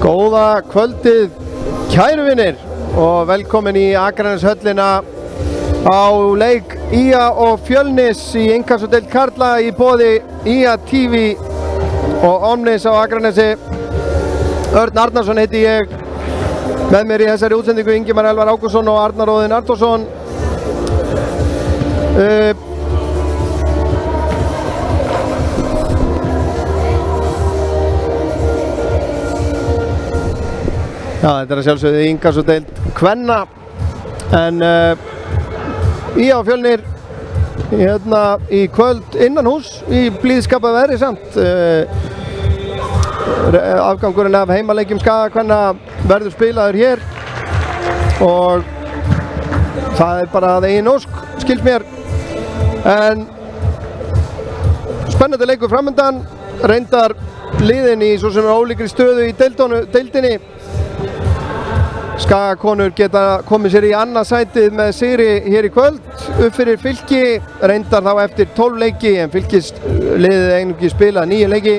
Góða kvöldið, kæru vinir, og velkomin í Akraneshöllina á leik IA og Fjölnis í Inkassodeild karla í boði IA TV og Omnis á Akranesi. Örn Arnarsson heiti ég, með mér í þessari útsendingu Ingimar Elvar Ágústsson og Arnar Óðinn Arnþórsson. Já, þetta að sjálfsögðu í Inkassodeild kvenna, en IA og Fjölnir hérna í kvöld innan hús í blíðskapað veðri samt. Afgangurinn af heimaleikjum Skaga kvenna verður spilaður hér og það er bara að eigin ósk, skilst mér. En spennandi leikur framundan, reyndar liðin í svo sem ólíkri stöðu í deildinni. Skaga konur geta komið sér í annað sætið með sigri hér í kvöld upp fyrir Fylki, reyndar þá eftir 12 leiki, en Fylkis liðið einungis spilað 9 leiki.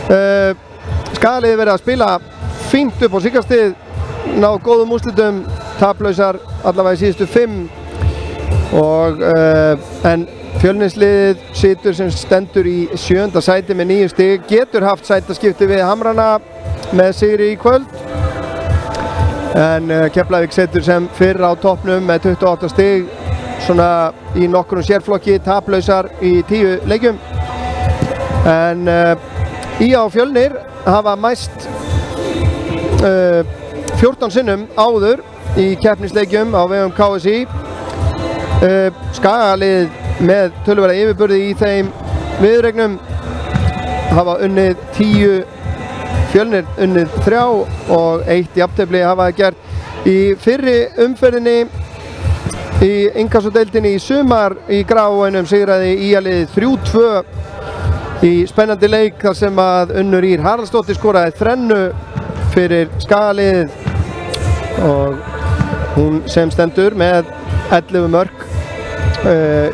Skaga liðið verið að spila fínt upp á síkastið, náð góðum úrslitum, taplausar allavega í síðustu 5 og en Fjölnisliðið situr sem stendur í 7. sæti með 9 stig, getur haft sætaskipti við Hamrana með sigri í kvöld. En Keflavík setur sem fyrr á toppnum með 28 stig, svona í nokkrum sérflokki, taplausar í 10 leikjum. En IA og Fjölnir hafa mæst 14 sinnum áður í keppnisleikjum á vegum KSÍ. Skagalið með töluverða yfirburði í þeim viðureignum hafa unnið 10, Fjölnir unnið 3 og 1 jafntefli hafa það gert í fyrri umferðinni í Inkassodeildinni í sumar. Í Grafarvoginum sigraði IA-liðið 3-2 í spennandi leik þar sem að Unnur Ýr Haraldsdóttir skoraði 3 fyrir Skagaliðið og hún sem stendur með 11 mörk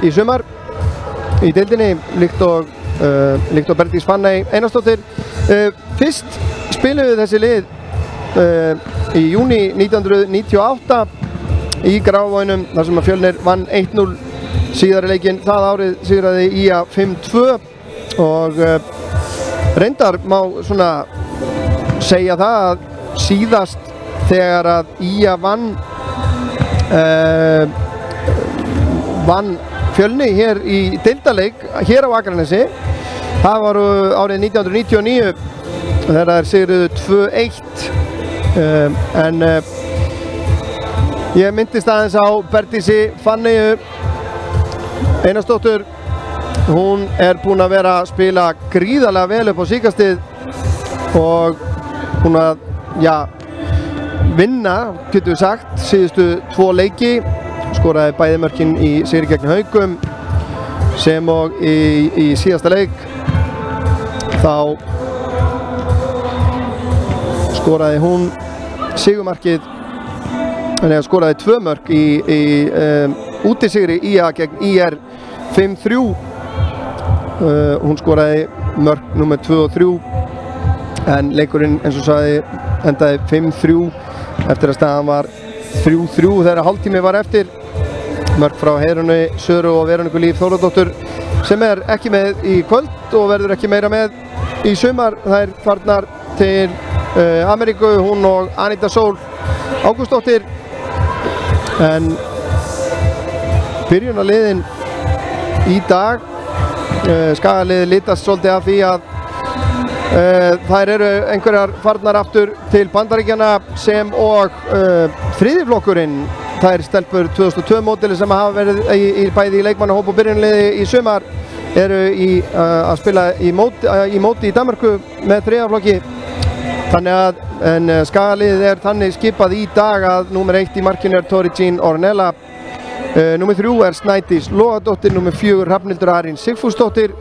í sumar í deildinni, líkt og Bergdís Fanney Einarsdóttir. Fyrst spiluðu þessi lið í júní 1998 í Grafarvoginum þar sem að Fjölnir vann 1-0 síðari leikinn. Það árið sigraði IA 5-2 og reyndar má svona segja það að síðast þegar að IA vann Fjölni hér í deildarleik hér á Akranesi, það var árið 1999 þegar þeir sigruðu 2-1. En ég myndist aðeins á Bergdísi Fanneyju Einarsdóttur. Hún er búin að vera að spila gríðarlega vel upp á síkastið og hún að, vinna, getur við sagt, síðustu 2 leiki. Skoraði bæði mörkin í sigri gegn Haugum sem og í síðasta leik. Þá skoraði hún sigurmarkið, skoraði 2 mörk í útisigri IA gegn IR 5-3. Hún skoraði mörk nummer 2 og 3 en leikurinn, eins og sagði, endaði 5-3 eftir að staðan var 3-3 þegar hálftími var eftir. Mörk frá Heiðrúnu Söru og Veroniku Líf Þórðardóttur sem er ekki með í kvöld og verður ekki meira með í sumar. Það er farnar til Ameríku, hún og Anita Sól Ágústsdóttir. En byrjunarliðin í dag, Skagaliðið litast svolítið af því að þær eru einhverjar farnar aftur til Bandaríkjanna sem og þriðjuflokkurinn. Þær stelpur 2002 módeli sem hafa verið bæði í leikmannahóp og byrjunarliði í sumar eru að spila í móti í Danmörku með 3. flokki. Þannig að Skagaliðið er þannig skipað í dag að númer 1 í markinu er Tori Jean Ornella, númer 3 er Snædís Logadóttir, númer 4 Hrafnhildur Arín Sigfúsdóttir,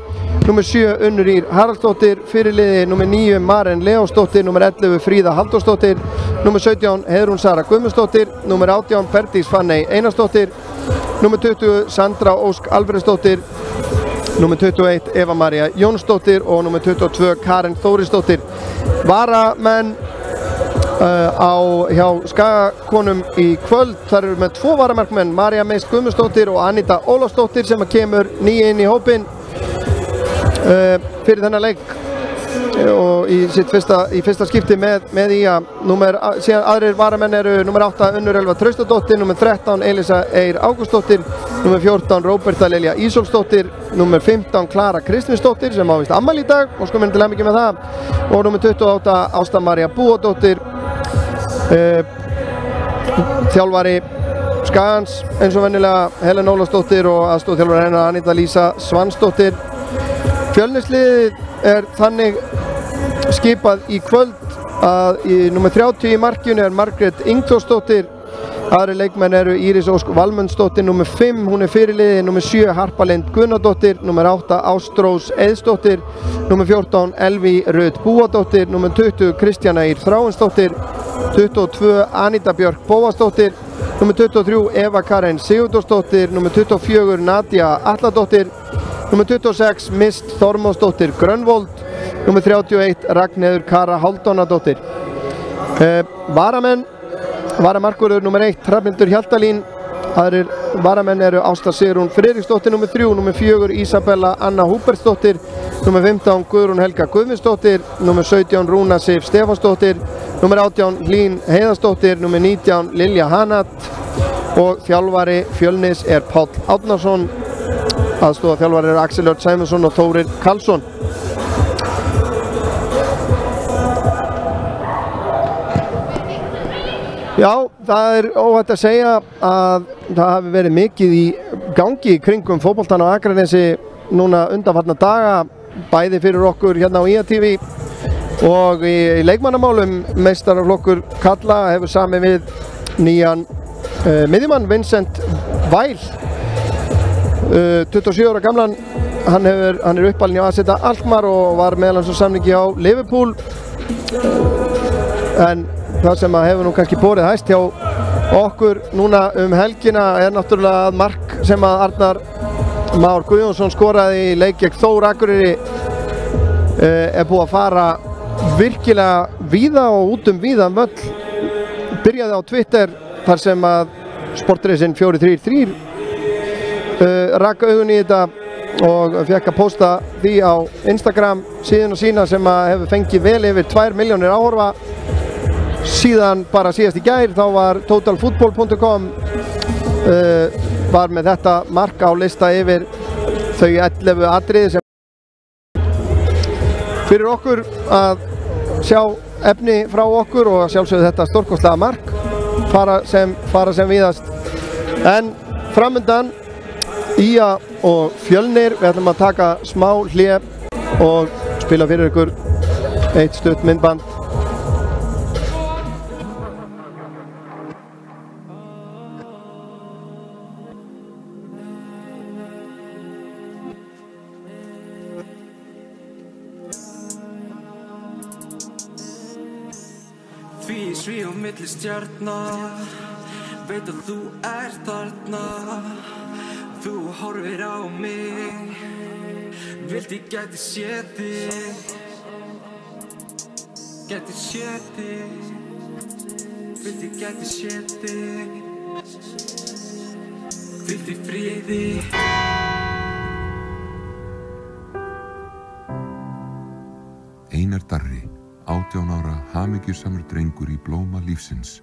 númer 7 Unnur Ýr Haraldsdóttir, fyrirliði númer 9 Maren Leósdóttir, númer 11 Fríða Halldórsdóttir, númer 17 Heiðrún Sara Guðmundsdóttir, númer 18 Bergdís Fanney Einarsdóttir, númer 20 Sandra Ósk Alfreðsdóttir, Númer 21 Eva María Jónsdóttir og númer 22 Karen Þórisdóttir. Varamenn hjá Skagakonum í kvöld. Þar eru með 2 varamarkmenn, María Mist Guðmundsdóttir og Anita Ólafsdóttir sem kemur nýja inn í hópinn fyrir þennan leik og í fyrsta skipti með IA. Síðan aðrir varamenn eru númer 8 Unnur Elva Traustadóttir, númer 13 Elisa Eir Ágústsdóttir, númer 14 Róberta Lilja Ísólfsdóttir, númer 15 Klara Kristinsdóttir sem á víst afmæli í dag og sko minni til hamingju með það, og númer 28 Ásta María Búadóttir. Þjálfari Skagans eins og venjulega Helen Ólafsdóttir og aðstoðarþjálfari hennar Anita Lísa Svansdóttir. Fjölnisliðið þannig skipað í kvöld að númer 30 í markinu Margrét Ingþórsdóttir. Aðri leikmenn eru Íris Ósk Valmundsdóttir, númer 5, hún fyrirliði, númer 7 Harpa Lind Gunnadóttir, númer 8 Ástrós Eiðsdóttir, númer 14 Elví Rut Búadóttir, númer 20 Kristjana Ýr Þráinsdóttir, 22 Anita Björk Bóasdóttir, númer 23 Eva Karen Sigurdórsdóttir, númer 24 Nadia Atladóttir, númer 26 Mist Þormóðsdóttir Grönvold, númer 31 Ragnheiður Kara Hálfdánadóttir. Varamarkurður númer 1 Hrafnhildur Hjaltalín. Aðrir varamenn eru Ásta Sigrún Friðriksdóttir númer 3, númer 4 Ísabella Anna Húbertsdóttir, númer 15 Guðrún Helga Guðmundsdóttir, númer 17 Rúna Sif Stefánsdóttir, númer 18 Hlín Heiðarsdóttir, númer 19 Lilja Hanat og þjálfari Fjölnis Páll Árnason. Aðstoðarþjálfari eru Axel Örn Sæmundsson og Þórir Karlsson. Já, það óhætt að segja að það hafi verið mikið í gangi kringum fótboltann á Akranesi núna undanfarna daga, bæði fyrir okkur hérna á IA-TV og í leikmannamálum. Meistaraflokkur karla hefur samið við nýjan miðjumann Vincent Weil, 27 ára gamlan. Hann er uppalinn hjá AZ Alkmaar og var meðal hans á samningi á Liverpool, en það sem hefur nú kannski borið hæst hjá okkur núna helgina náttúrulega mark sem Arnar Már Guðjónsson skoraði í leik gegn Þór Akureyri. Búið að fara virkilega víða og út víðan völl. Byrjaði á Twitter þar sem Sportreisinn 433 rak augun í þetta og fekk að posta því á Instagram síðuna sína sem hefur fengið vel yfir 2 milljónir áhorfa. Síðan bara síðast í gær þá var totalfootball.com var með þetta mark á lista yfir þau 11 atriði sem fyrir okkur að sjá efni frá okkur og sjálfsögðu þetta stórkostlega mark fara sem víðast. En framundan IA og Fjölnir. Við ætlum að taka smá hlé og spila fyrir ykkur eitt stutt myndband. Sví á milli stjarna, veit að þú þarna. Þú horfir á mig, vilt ég gæti séð þig. Gæti séð þig, vilt ég gæti séð þig. Hvíldu í friði. Einar Darri, 18 ára hamingjusamur drengur í blóma lífsins,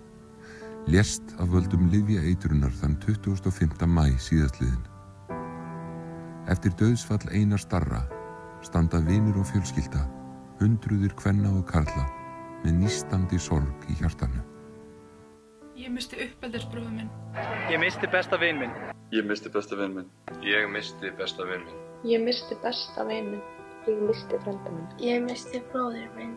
lést af völdum lyfjaeitrunar þann 25. maí síðastliðinn. Eftir dauðsfall Einars Darra standa vinir og fjölskylda, hundruðir kvenna og karla með nístandi sorg í hjartanu. Ég missti uppeldisbróður minn. Ég missti besta vin minn. Ég missti besta vin minn. Ég missti besta vin minn. Ég missti besta vin minn. Ég missti frænda minn. Ég missti bróður minn.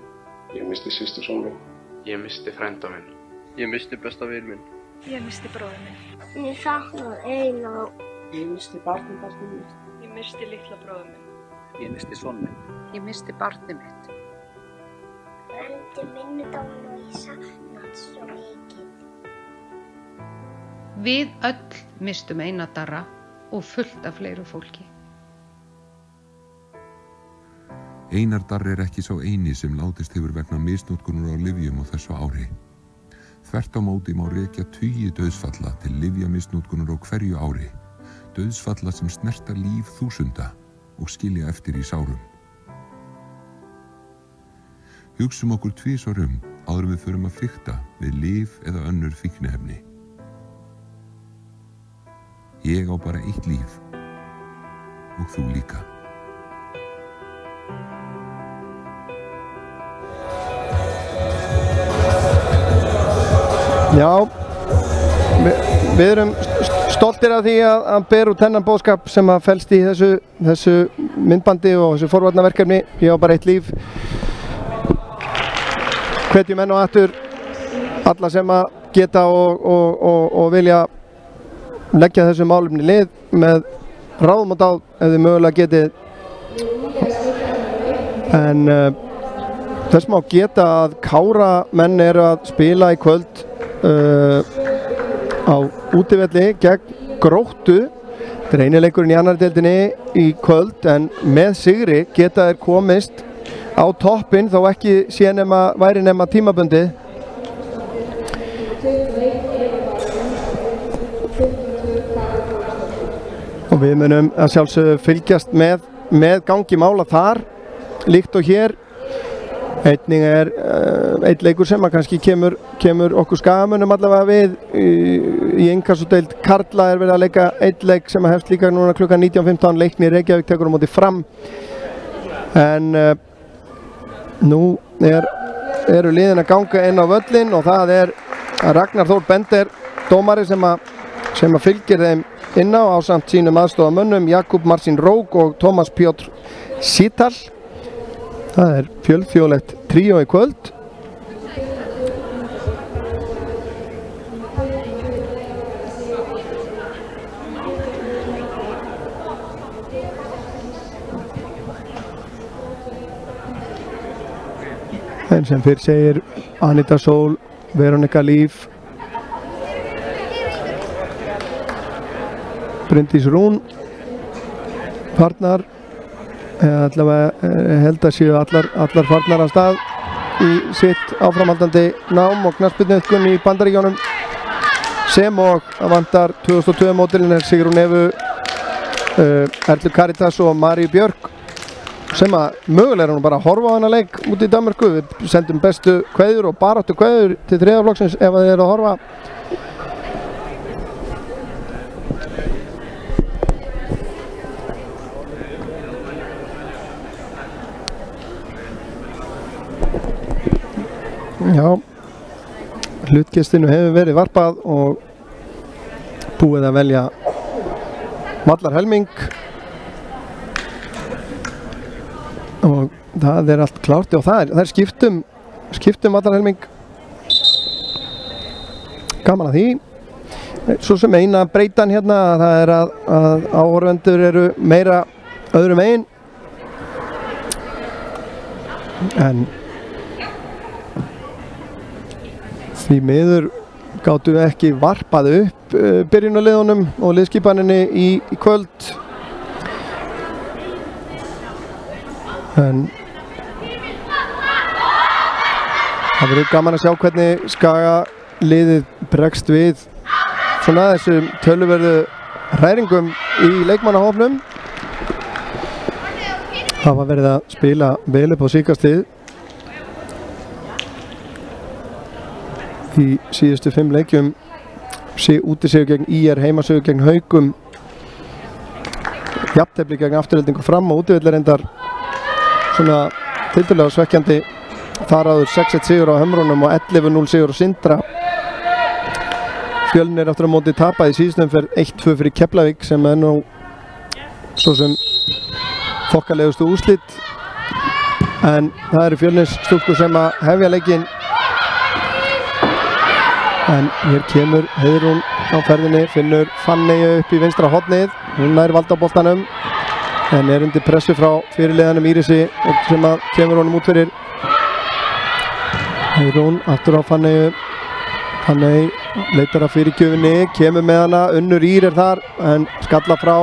Ég missti systurson minn. Ég missti frænda minn. Ég missti besta vin minn. Ég missti bróður minn. Ég saknar Einar. Ég missti barnið mitt. Ég missti litla bróður minn. Ég missti son minn. Ég missti barnið mitt. Frændi minn er dáinn og ég sakna hans svo mikið. Við öll mistum Einar Darra og fullt af fleiru fólki. Einar Darri ekki sá eini sem látist hefur vegna misnotkunar á lyfjum á þessu ári. Þvert á móti má rekja tugi dauðsfalla til lyfjamisnotkunar á hverju ári. Dauðsfalla sem snerta líf þúsunda og skilja eftir í sárum. Hugsum okkur tvisvar áður en við förum að fikta við lyf eða önnur fíkniefni. Ég á bara eitt líf og þú líka. Já, við erum stoltir af því að bera út þennan boðskap sem að felst í þessu myndbandi og þessu forvarnaverkefni. Ég á bara eitt líf. Hvetjum enn og aftur alla sem að geta og vilja leggja þessu málefni lið með ráðum og dáð ef þið mögulega getið. En þess má geta að Kára menn eru að spila í kvöld á útivelli gegn Gróttu. Þetta er eini leikurinn í annarri deildinni í kvöld en með sigri geta þeir komist á toppinn þó ekki sé væri nema tímabundið. Og við munum að sjálfsögðu fylgjast með gangi mála þar líkt og hér. Einnig er einn leikur sem að kannski kemur okkur Skagamunum allavega við. Í inkassudeild karla er verið að leika einn leik sem að hefst líka núna klukkan 19:15. Leiknir Reykjavík tekur á móti Fram. En nú eru liðin að ganga inn á völlinn og það er Ragnar Þór Bender, dómari sem að fylgir þeim inn á ásamt sínum aðstofamönnum Jakub Marcin Rók og Tómas Pjótr Sítal. Það er fjölþjóðlegt tríó í kvöld. En sem fyrr segir Anita Sól, Veronika Líf, Bryndís Rún farnar. Allavega held að séu allar farnar af stað í sitt áframhaldandi nám og knattspyrnuiðkun í Bandaríkjunum sem og vantar 2002 módelin er Sigrún Evu, Erlu Karitas og Maríu Björk sem að mögulega er hún bara að horfa á hana leik út í Danmörku. Við sendum bestu kveðjur og baráttu kveðjur til þriðja flokksins ef þið eru að horfa. Já, hlutgestinu hefur verið varpað og búið að velja vallarhelming og það er allt klárt og það er skiptum vallarhelming. Gaman að því. Svo sem eina breytan hérna það er að áhorfendur eru meira öðrum megin en því miður gátu við ekki varpað upp byrjunarliðunum og liðskipaninni í kvöld. En það verður gaman að sjá hvernig Skaga liðið bregst við svona þessum töluverðu hræringum í leikmannahópnum. Það var verið að spila vel upp á síðkastið í síðustu 5 leikjum. Útisigur gegn IR, heimasigur gegn Haukum, jafntefli gegn Aftureldingu Fram og útivellir reyndar svona tiltölulega svekkjandi. Þar áður 6-1 sigur á Hömrunum og 11-0 sigur á Sindra. Fjölnir aftur á móti tapaði í síðustu umferð 1-2 fyrir Keflavík sem er nú svo sem þokkalegustu úrslit. En það eru Fjölnis stúlkur sem að hefja leikinn. En hér kemur Heiðrún á ferðinni, finnur Fanneyju upp í vinstra hornið. Hún nær valdaboltanum en er undir pressu frá fyrirliðanum Írisi sem að kemur honum út fyrir. Heiðrún aftur á Fanneyju. Fanney leitar að fyrirgjöfinni, kemur með hana, Unnur Ír er þar en skalla frá.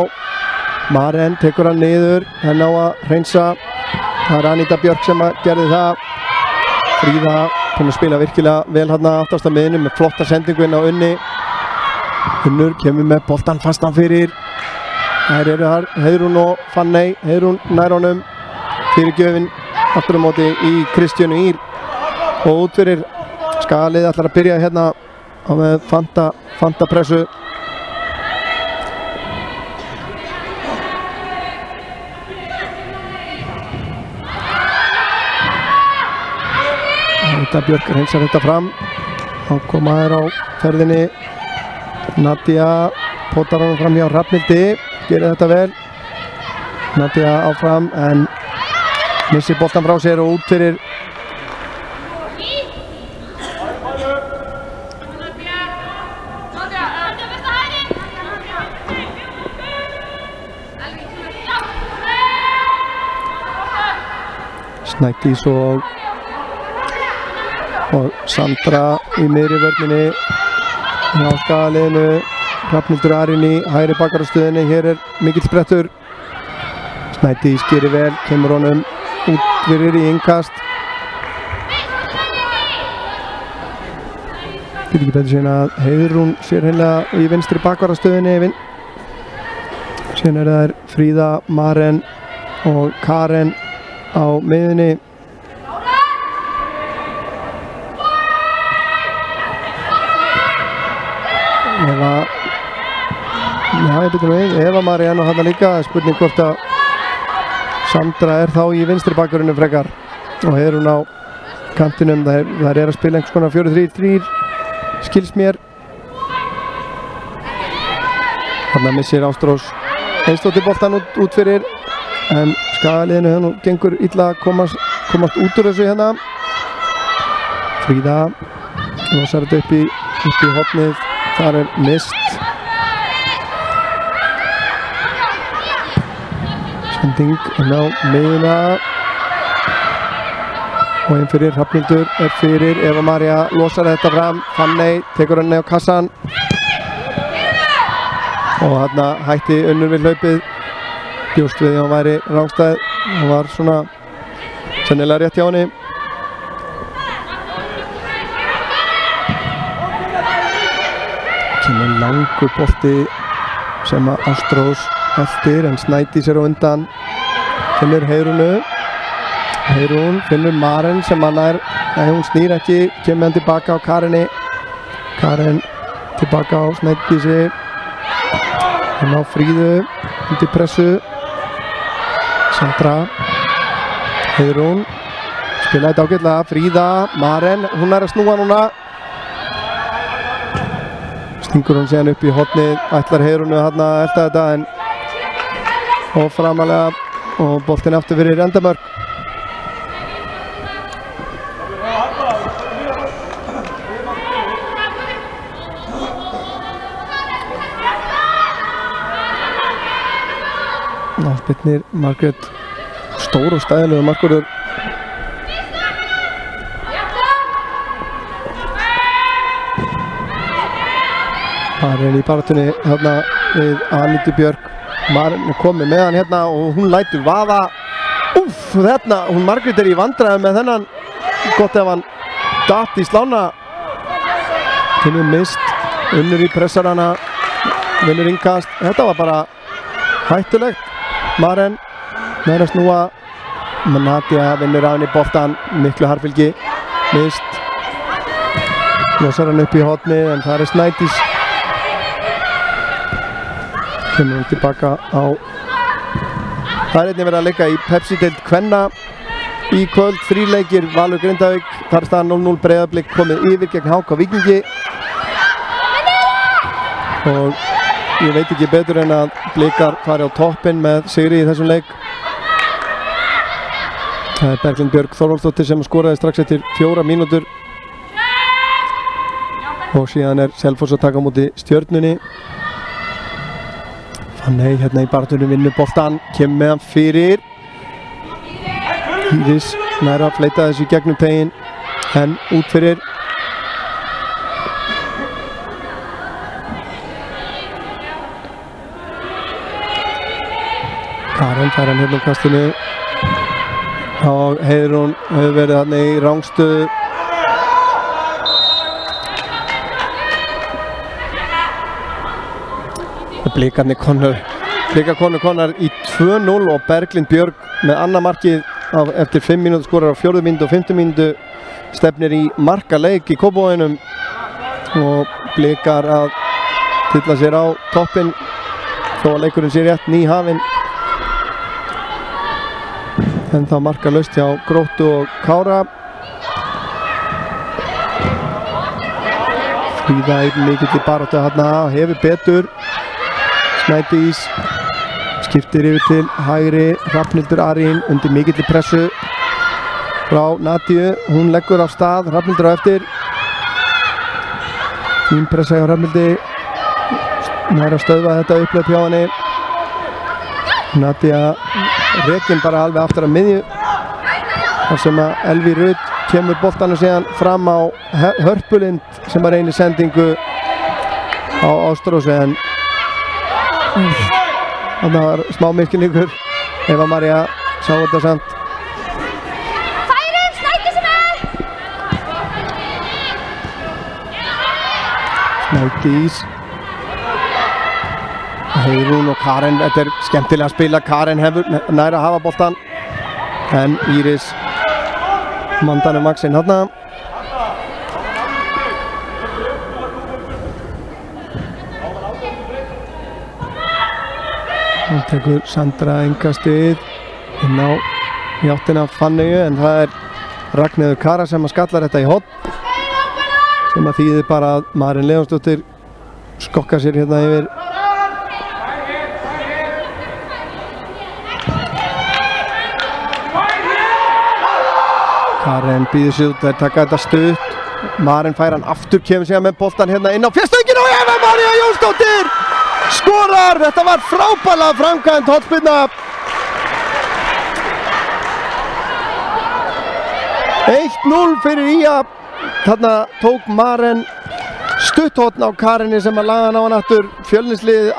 Maren tekur hann niður, henn á að hreinsa Það er Anita Björk sem gerði það. Fríða búin að spila virkilega vel hérna aftast á miðinu með flotta sendingu inn á Unni. Unnur kemur með boltan fastan fyrir. Þær eru þar, Heiðrún og Fanney. Heiðrún nær honum fyrir gjöfin aftur á móti í Kristjánu Ír og út fyrir. Skagalið ætlar að byrja hérna á með Fanta pressu. Anita Björk reynsar þetta fram. Þá koma þær á ferðinni. Nadia potar hann fram hjá Hrafnhildi. Gerir þetta vel. Nadia áfram en missir boltan frá sér og út fyrir. Snædís og Sandra í miðri vörninni hjá Skagaliðinu. Hrafnhildur Arín í hægri bakarastöðinni. Hér er mikill sprettur. Snædís gerir vel, kemur honum út fyrir í innkast. Getur ekki betur síðan að Heiðrún sér hreinlega í vinstri bakvarastöðinni. Síðan eru þær Fríða, Maren og Karen á miðunni. Eva María og hann líka. Spurning hvort að Sandra er þá í vinstri bakverðinu frekar og Heiðrún á kantinum. Það er að spila einhvers konar 4-3-3 skils mér. Þarna missir Ástrós Einsdóttir boltan út fyrir en Skagaliðinu hann gengur illa að komast út úr þessu hérna. Fríða losar þetta upp í hornið. Þar er mist. Sending inn á miðuna og einn fyrir. Hrafnhildur er fyrir. Eva María losar þetta fram. Fanney tekur henni á kassan og þarna hætti Unnur við hlaupið. Bjóst við því að hann væri rangstæð. Hann var svona sennilega rétt hjá henni. Kemur langur bolti sem að Ástrós eftir en Snædís er á undan. Finnur Heiðrúnu. Heiðrún finnur Maren sem hann er. Nei, hún snýr ekki. Kemur hann tilbaka á Karinni. Karen tilbaka á Snædísi. Hann á Fríðu undir pressu. Sandra. Heiðrún. Spilaði þetta ágætlega. Fríða. Maren. Hún er að snúa núna. Stingur hún síðan upp í hornið. Ætlar Heiðrúnu þarna eftir þetta en og framalega og boltinn aftur fyrir endamörk. Spilnir Margrét stór og stæðilegu markvörður. Maren í baráttunni hérna við Anitu Björk. Maren er komið með hann hérna og hún lætur vaða. Úff, þarna, hún Margrét er í vandræðum með þennan. Gott ef hann datt í slána. Kemur mist, Unnur í pressarana, vinnur innkast. Þetta var bara hættulegt. Maren nær að snúa. Nadia vinnur af henni boltan, miklu harfylgi. Mist. Losar hann upp í horni en það er Snædís. Kemur hann tilbaka á. Það er einnig verið að leika í Pepsi-deild kvenna í kvöld. 3 leikir, Valur Grindavík. Þar er staðan 0-0. Breiðablik komið yfir gegn HK Víkingi. Og ég veit ekki betur en að Blikar fari á toppinn með sigri í þessum leik. Það er Berglind Björg Þorvaldsdóttir sem skoraði strax eftir 4 mínútur. Og síðan er Selfoss að taka á móti Stjörnunni. Fanney hérna í baráttunni vinnur boltan, kemur með hann fyrir. Íris nær að fleita þessu í gegnum tegin en út fyrir. Karen fær hann hérna á kastinu. og Heiðrún hefur verið þarna í rangstöðu. Blikarnir konar í 2-0 og Berglind Björg með annað markið eftir 5 mínútur, skorar á 4. mínútu og 5. mínútu, stefnir í markaleik í Kópavoginum og Blikar að tylla sér á toppinn þó að leikurinn sé rétt nýhafinn. En þá markalaust hjá Gróttu og Kára. Fríða í mikilli baráttu þarna, hefur betur. Snædís skiptir yfir til hægri, Hrafnhildur Arín undir mikilli pressu frá Nadíu, hún leggur af stað, Hrafnhildur á eftir. Fín pressa hjá Hrafnhildi, nær að stöðva þetta upphlaup hjá henni. Nadía rekin bara alveg aftur að miðju þar sem að Elví Rut kemur boltanum síðan fram á Hörpulind sem að reynir sendingu á Ástrósi, en þarna var smá misskilningur. Eva María sá þetta samt. Færum, Snædís með! Snædís, Heiðrún og Karen, þetta er skemmtilega að spila. Karen hefur nær að hafa boltan en Íris mandanum vaxinn þarna. Hún tekur Sandra engastið inn á í áttina Fanneyju, en það er Ragnheiður Kara sem að skallar þetta í horn, sem að þýðir bara að Marín Leónsdóttir skokka sér hérna yfir. Karen býður sig út, þær taka þetta stutt. Marín fær hann aftur, kemur síðan með boltan hérna inn á fjörstönginu og Eva María Jónsdóttir skorar! Þetta var frábærlega framkvæmt hornspyrna. 1-0 fyrir Ía. Þarna tók Maren stutt horn á Karinni sem að laga hann á hann aftur. Fjölnisliðið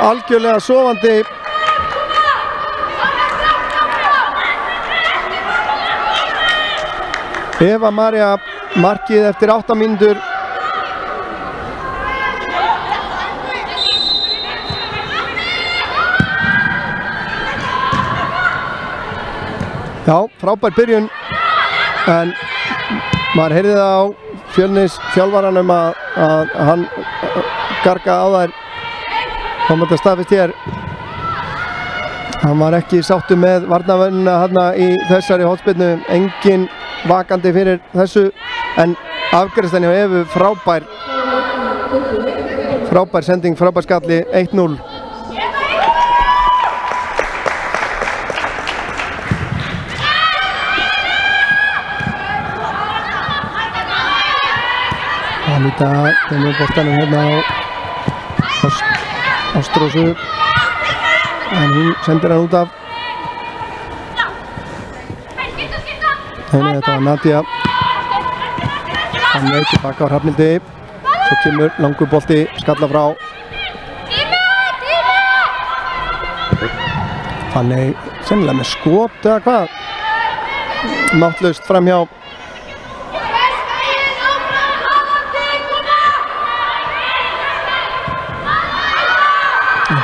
algjörlega sofandi. Eva María markið eftir 8 mínútur. Já, frábær byrjun, en maður heyrði það á Fjölnis þjálfaranum að hann garga á þær. Kom þetta staðfest hér. Hann var ekki sáttur með varnarvörnina hérna í þessari hornspyrnu, engin vakandi fyrir þessu, en afgreiðslan hjá Evu frábær sending, frábær skalli, 1-0. Anita kemur boltanum hérna á Ástrósu, en hún sendir hann út af. Nei, þetta var Nadía. Hann veit tilbaka á Hrafnhildi. Svo kemur langur bolti, skalla frá. Þannig sennilega með skot eða hvað. Máttlaust framhjá.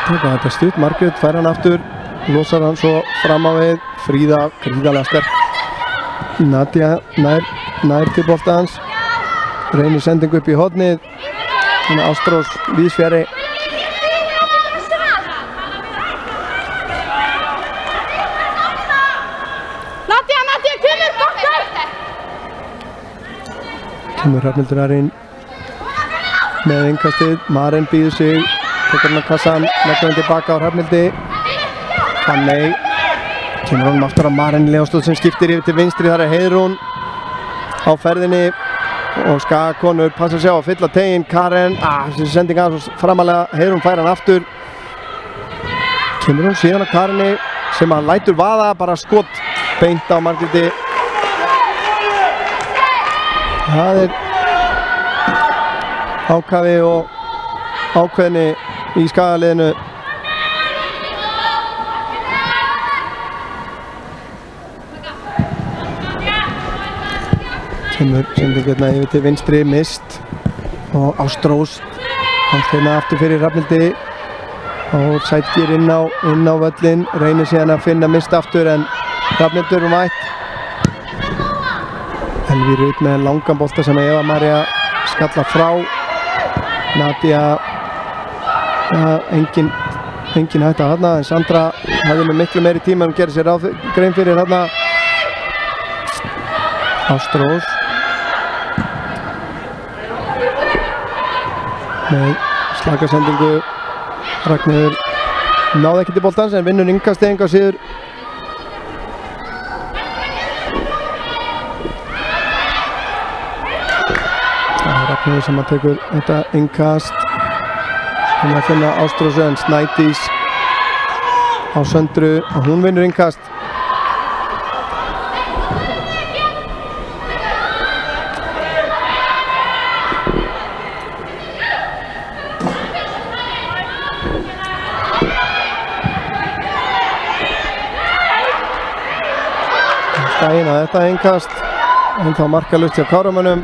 Þetta stutt, Margrét fær hann aftur, losar hann svo fram á við. Fríða gríðarlega sterk. Nadía nær til boltans, reynir sendingu upp í hornið. Ástrós víðsfjari. Nadía, kemur bakkar! Kemur Hrafnhildur Arín með innkastið. Maren býður sig, tekur hann á kassan, leggur hann tilbaka á Hrafnhildi. Þannig kemur honum aftur á Marín Leónsdóttir sem skiptir yfir til vinstri. Þar er Heiðrún á ferðinni og Skagakonur passa sig á að fylla teginn. Karen, þessi sending aðeins framalega. Heiðrún fær hann aftur. Kemur hún síðan á Karinni sem að lætur vaða, bara skot beint á Margréti. Það er ákafi og ákveðni í Skagaliðinu. kemur sending hérna yfir til vinstri, mist og Ástrós komst hérna aftur fyrir Hrafnhildi og sætgir inn á völlin, reynir síðan að finna mist aftur en Hrafnhildur mætt. Elvír út með langan bolta sem Eva María skalla frá. Nadia, engin hætta þarna en Sandra hefði með miklu meiri tíma en gerir sér grein fyrir þarna. Ástrós með slakasendingu. Ragnheiður náði ekki til boltans en vinnur innkast enga síður. Það er Ragnheiður sem að tekur þetta innkast. Hún að finna Ástrósu en Snædís á Söndru og hún vinnur innkast. Þetta innkast en þá markalust hjá Káramönnum.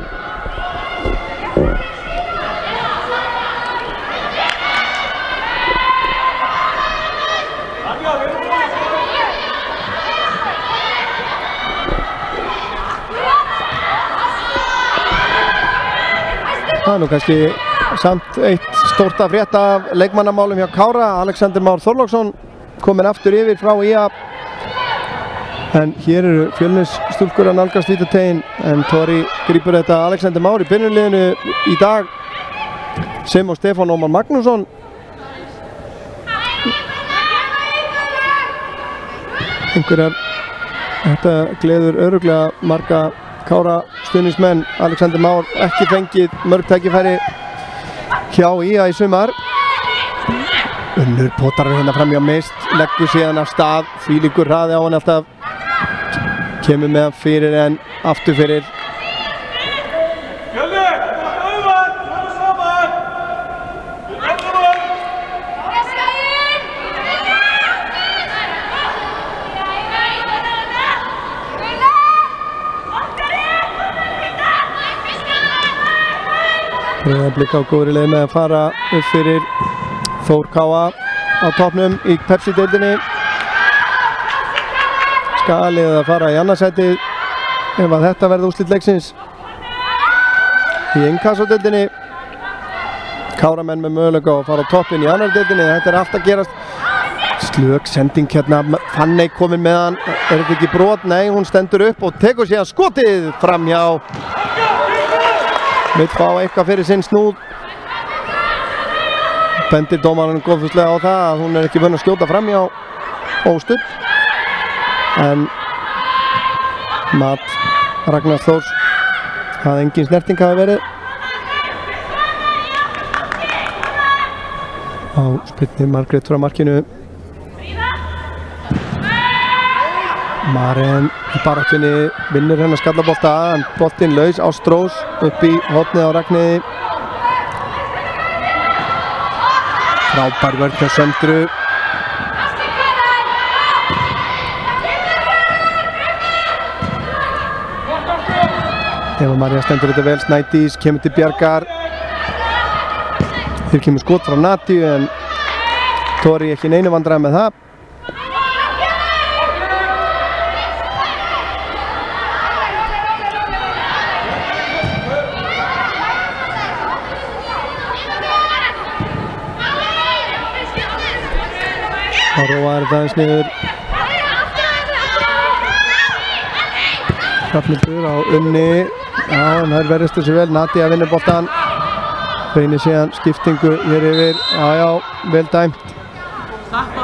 Það er nú kannski samt eitt stórt að frétta af leikmannamálum hjá Kára. Alexander Már Þorláksson kominn aftur yfir frá IA. En hér eru Fjölnisstúlkur að nálgast vítategin en Tori grípur þetta Alexander Már í byrjunarliðinu í dag sem og Stefán Ómar Magnússon. Þetta gleður örugglega marga Kára stuðningsmenn. Alexander Már ekki fengið mörg tækifæri hjá IA í sumar. Unnur potar hérna fram hjá mist, leggur síðan af stað, þvílíkur hraði á hann alltaf. Kemur með hann fyrir en aftur fyrir. Breiðablik á góðri leið með að fara upp fyrir Þór Káa á toppnum í Pepsi-deildinni. Skalið að fara í annarsætið ef að þetta verði úrslit leiksins. Í Inkasso-deildinni Káramenn með möguleika að fara á toppinn í annar deildinni. Þetta er allt að gerast. Slök sending hérna, Fanney komin með hann. Er þetta ekki brot? Nei, hún stendur upp og tekur síðan skotið framhjá. Vill fá eitthvað fyrir sinn snúð. Bendir dómarinn góðfúslega á það að hún er ekki vön að skjóta framhjá óstudd. En mat Ragnars Þórs að engin snerting hafi verið. Á spilni Margrét frá markinu. Maren í baráttunni vinnur hennar skallabolta en boltinn laus. Ástrós upp í hornið á Ragnheiði. Frábær vörn hjá Söndru. Eva María stendur þetta vel. Snædís kemur til bjargar. Þeir kemur skot frá Natíu en Tori ekki neinu vandræði með það. Og róaður þetta aðeins niður. Hrafnhildur á Unni. Já, en það verðist þessi vel. Nadia vinnur boltan. Reynir síðan skiptingu hér yfir. Já, vel dæmt.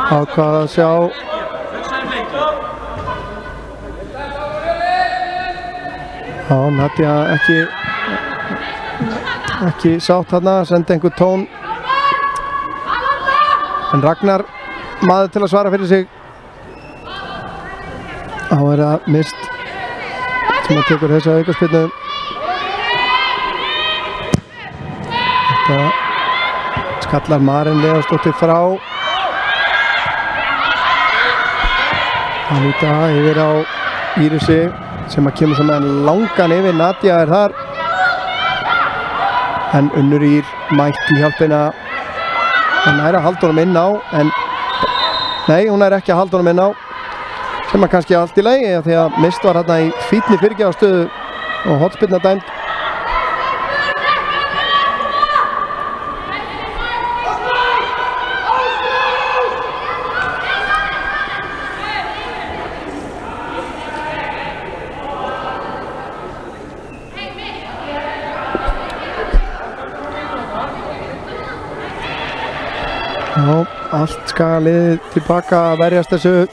Ákvað að sjá. Já, Nadia ekki sátt þarna. Sendi einhver tón. En Ragnar maður til að svara fyrir sig. Þá er það Mist sem að tekur þessa aukaspyrnu. Þetta skallar Maren Leósdóttir frá. Anita yfir á Írisi. sem að kemur svona langan yfir. Nadia er þar en Unnur Ýr mætt í hjálpina. Hún er að halda honum inn á en nei, hún er ekki að halda honum inn á sem að kannski allt í lagi því að Mist var hérna í fínni fyrirgjafarstöðu og hornspyrna dæmd. Já, allt skaliðið tilbaka að verjast þessu.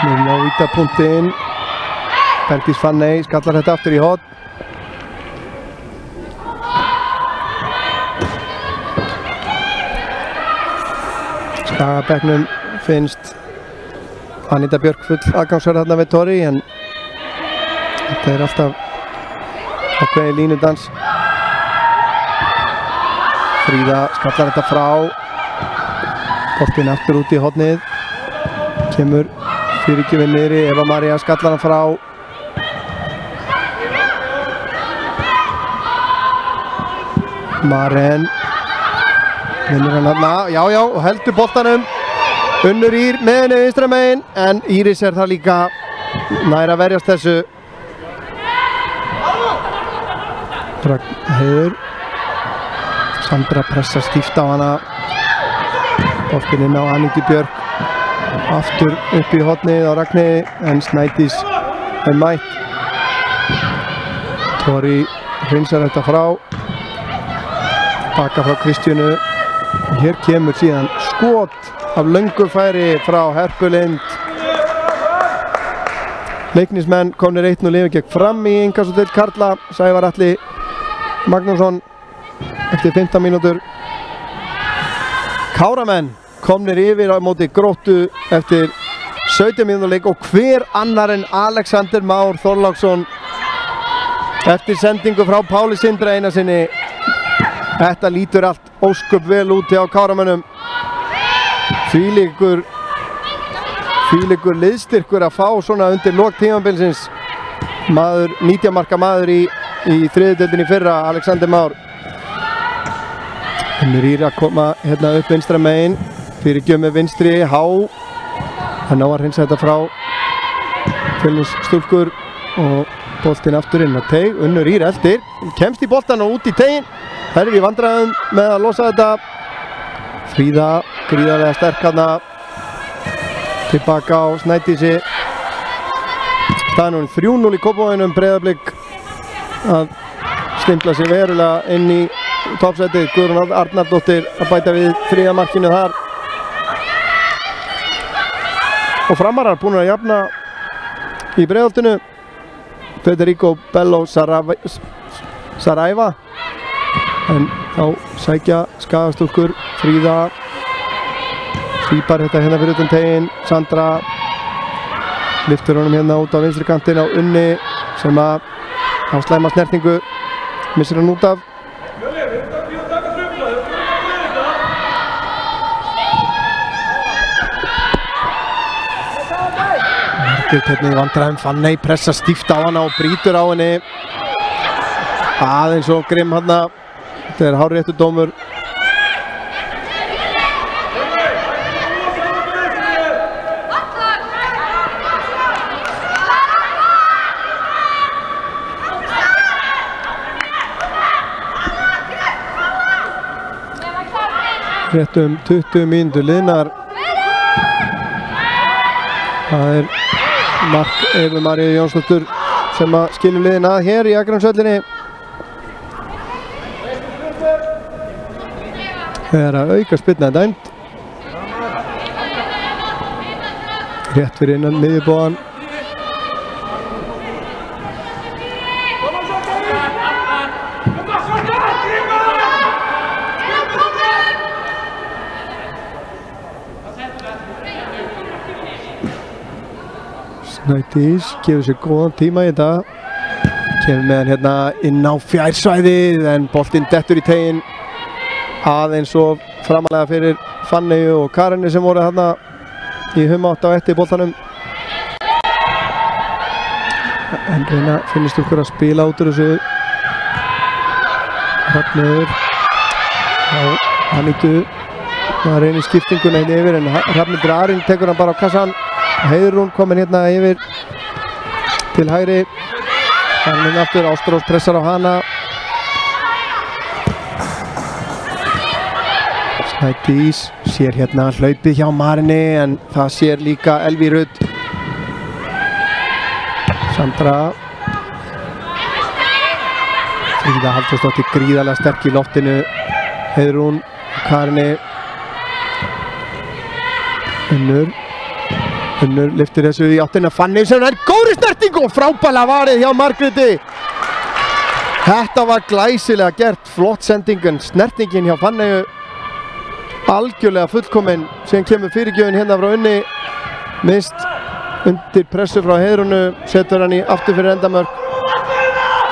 Nú á vítapunktinn. Bergdís Fanney skallar þetta aftur í horn. Skagabekknum finnst Anita Björk full aðgangsverð þarna við Tori en þetta er alltaf ákveðið línudans. Fríða skallar þetta frá. Boltinn aftur út í hornið. Kemur fyrirgjöfin niðri. Eva María skallar hann frá. Maren vinnur hann þarna. Já, og heldur boltanum. Unnur Ýr með henni vinstra megin en Íris er það líka nær að verjast þessu. Heiður. Sandra pressa stíft á hana. Boltinn inn á Anitu Björk. Aftur upp í hornið á Ragnheiði en Snædís er mætt. Tori hreinsar þetta frá. Baka frá Kristjönu. Hér kemur síðan skot af löngu færi frá Herpulind. Leiknismenn komnir 1-0 yfir gegn Fram í innkastadeild karla. Sævar Atli Magnússon eftir 15 mínútur. Káramenn komnir yfir á móti Gróttu eftir 17 mínútur leik og hver annar en Alexander Már Þorláksson eftir sendingu frá Páli Sindra Einarsinni. Þetta lítur allt ósköp vel út hjá Káramönnum. Þvílíkur liðstyrkur að fá svona undir lok tímabilsins. 19 marka maður í þriðjudeildinni fyrra, Alexander Már. Unnur Ýr að koma hérna upp vinstra megin. Fyrirgjöf með vinstri, há. Það ná að hreinsa þetta frá. Fjölnisstúlkur og boltinn aftur inn á teig. Unnur Ýr eldir, kemst í boltan og út í tegin. Þær eru í vandræðum með að losa þetta. Fríða, gríðarlega sterk hana. Tilbaka á Snædísi. Staðan 3-0 í Kópavoginum. Breiðablik að stimpla sig verulega inn í toppsætið. Guðrún Arnardóttir að bæta við þriðja markinu þar. Og Framarar búin að jafna í Breiðholtinu. Federico Bello Saraiva. En þá sækja Skagastúlkur. Fríða svýpar þetta hérna fyrir utan tegin. Sandra lyftur honum hérna út á vinstri kantinn á Unni sem að á slæma snertingu missir hann út af. Margrét hérna í vandræðum. Fanney pressa stíft á hana og brýtur á henni. Aðeins og grimm hana. Þetta er hárréttur dómur. Rétt 20 mínútur liðnar. Það er mark Evu Maríu Jónsdóttur sem að skilur liðin að hér í Akranshöllinni. Það er að auka spyrna dæmt. Rétt fyrir innan miðjubóðan. Snædís gefur sér góðan tíma í þetta. Kemur með hann hérna inn á fjársvæðið en boltinn dettur í tegin. aðeins og framalega fyrir Fanneyju og Karinni sem voru þarna í humátt á eftir boltanum. En reyna finnst okkur að spila út úr þessu. Hrafnur á Anítu. Það reynir skiptinguna hérna yfir en Hrafnildur Arin tekur hann bara á kassan. Heiðrún komin hérna yfir til hægri. Hann aftur, Ástrós pressar á hana. Snædís sér hérna hlaupið hjá Marinni en það sér líka Elví Rut. Sandra. Fríða Halldórsdóttir gríðarlega sterk í loftinu. Heiðrún, Karinni. Unnur lyftir þessu í áttina Fanney sem er góðri snerting og frábærlega varið hjá Margréti. Þetta var glæsilega gert, flott sendingen, snertingin hjá Fanneyju algjörlega fullkomin. Síðan kemur fyrirgjöfin hérna frá Unni, mist undir pressu frá Heiðrúnu, setur hann í aftur fyrir endamörk.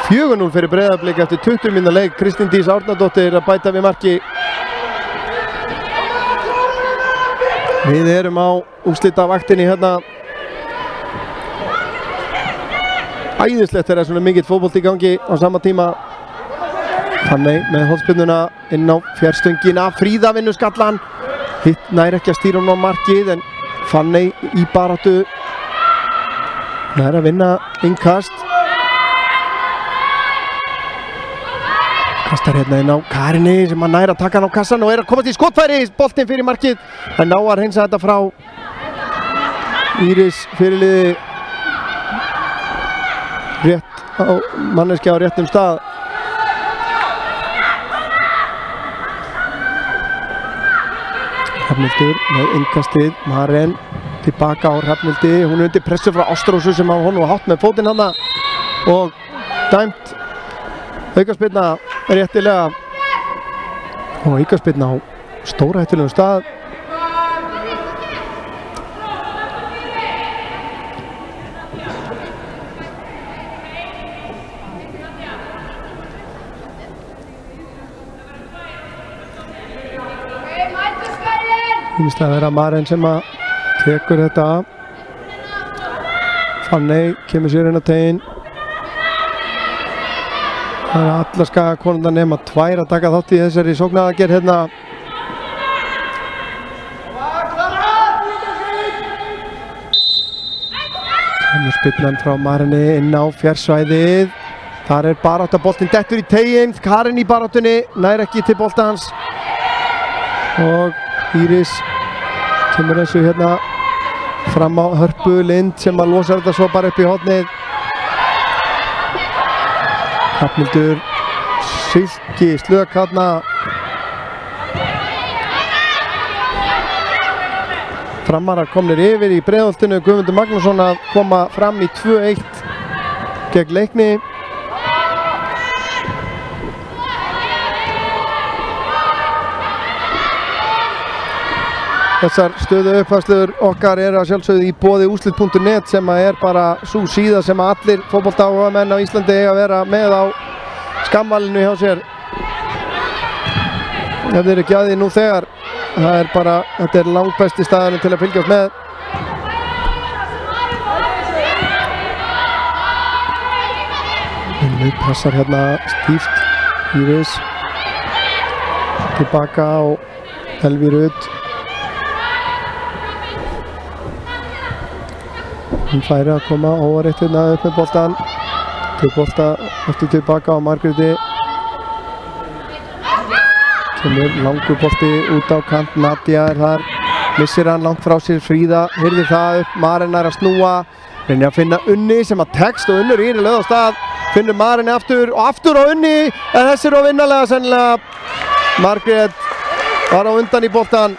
4-0 fyrir Breiðablik eftir 20 mínútna leik. Kristín Dís Árnadóttir að bæta við marki. Við erum á úrslitavaktinni hérna. Æðislegt þegar svona mikill fótbolti í gangi á sama tíma. Fanney með hornspyrnuna inn á fjárstöngina. Fríða vinnur skallan. Hitt nær ekki að stýra hún á markið en Fanney í baráttu. Nær að vinna innkast. Kastar hérna inn á Karinni sem að næra að taka hann á kassan og er að komast í skotfæri. Boltinn fyrir markið. Það ná að hreinsa þetta frá. Íris fyrirliði rétt á manneskja á réttum stað. Hrafnhildur með innkastið. Maren tilbaka á Hrafnhildi. Hún er undir pressu frá Ástrósu sem á honum og hátt með fótinn hana og dæmt aukaspyrna réttilega og aukaspyrna á stóra hættulegum stað. Finnst að vera Maren sem að tekur þetta. Fanney kemur sér inn á teginn. Það er allar Skagakonurnar nema 2 að taka þátt í þessari sóknaraðgerð hérna. Kemur spyrnan frá Marinni inn á fjársvæðið. Þar er barátta, boltinn dettur í teginn. Karin í baráttunni, nær ekki til boltans. Og Íris kemur þessu hérna fram á Hörpu Lind sem að losa þetta svo bara upp í hornið. Hrafnhildur, Silki, slök hérna. Framarar komnir yfir í Breiðholtinu. Guðmundur Magnússon að koma fram í 2-1 gegn Leikni. Þessar stöðu uppfærsluður okkar er að sjálfsögðu í boði úrslit.net sem er bara sú síða sem allir fótboltaáhugamenn á Íslandi eiga að vera með á skammalinu hjá sér. Ef þeir eru ekki að því nú þegar, það er bara, þetta er langbesti staðurinn til að fylgjast með. Nú passar hérna stíft Íris. Tilbaka á Elví Rut. Hún færi að koma óvarétt hérna upp með boltan. Til bolta eftir tilbaka á Margréti. Kemur langur bolti út á kant. Nadia er þar. Missir hann langt frá sér. Fríða hirðir það upp. Maren er að snúa. Reynir að finna Unni sem að tekst og Unnur í löð á stað. Finnur Maren aftur og aftur á Unni. En þessi er á vinnalega sennilega. Margrét var á undan í boltan.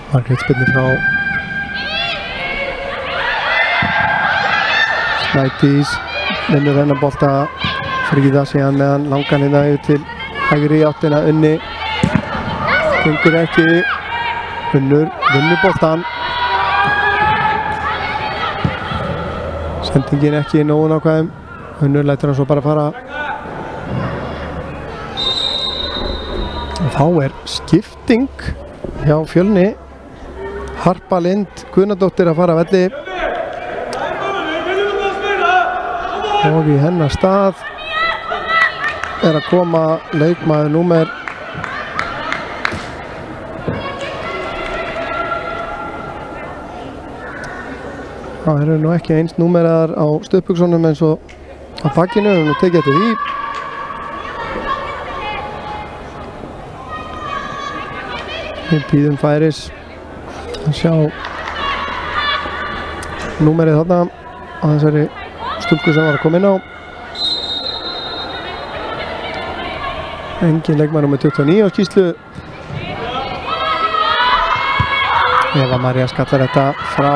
Margrét spilnir frá Snædís, vinnur hennar bolta. Fríða síðan meðan langan hérna yfir til hægri áttina Unni. gengur ekki. Unnur vinnur boltan. Sendingin ekki nógu nákvæm. Unnur lætur hann svo bara fara. Og þá skipting hjá Fjölni. Harpa Lind Guðnadóttir að fara að velli. Og í hennar stað að koma leikmaður númer það eru nú ekki eins númeraðar á stuðbuxunum eins og á bakkinu, nú tekið eftir því. Við bíðum færis að sjá númerið þarna á þessari stúlku sem var að koma inn á. Engin leikmaður með 29 á skýrslu. Eva María skallar þetta frá.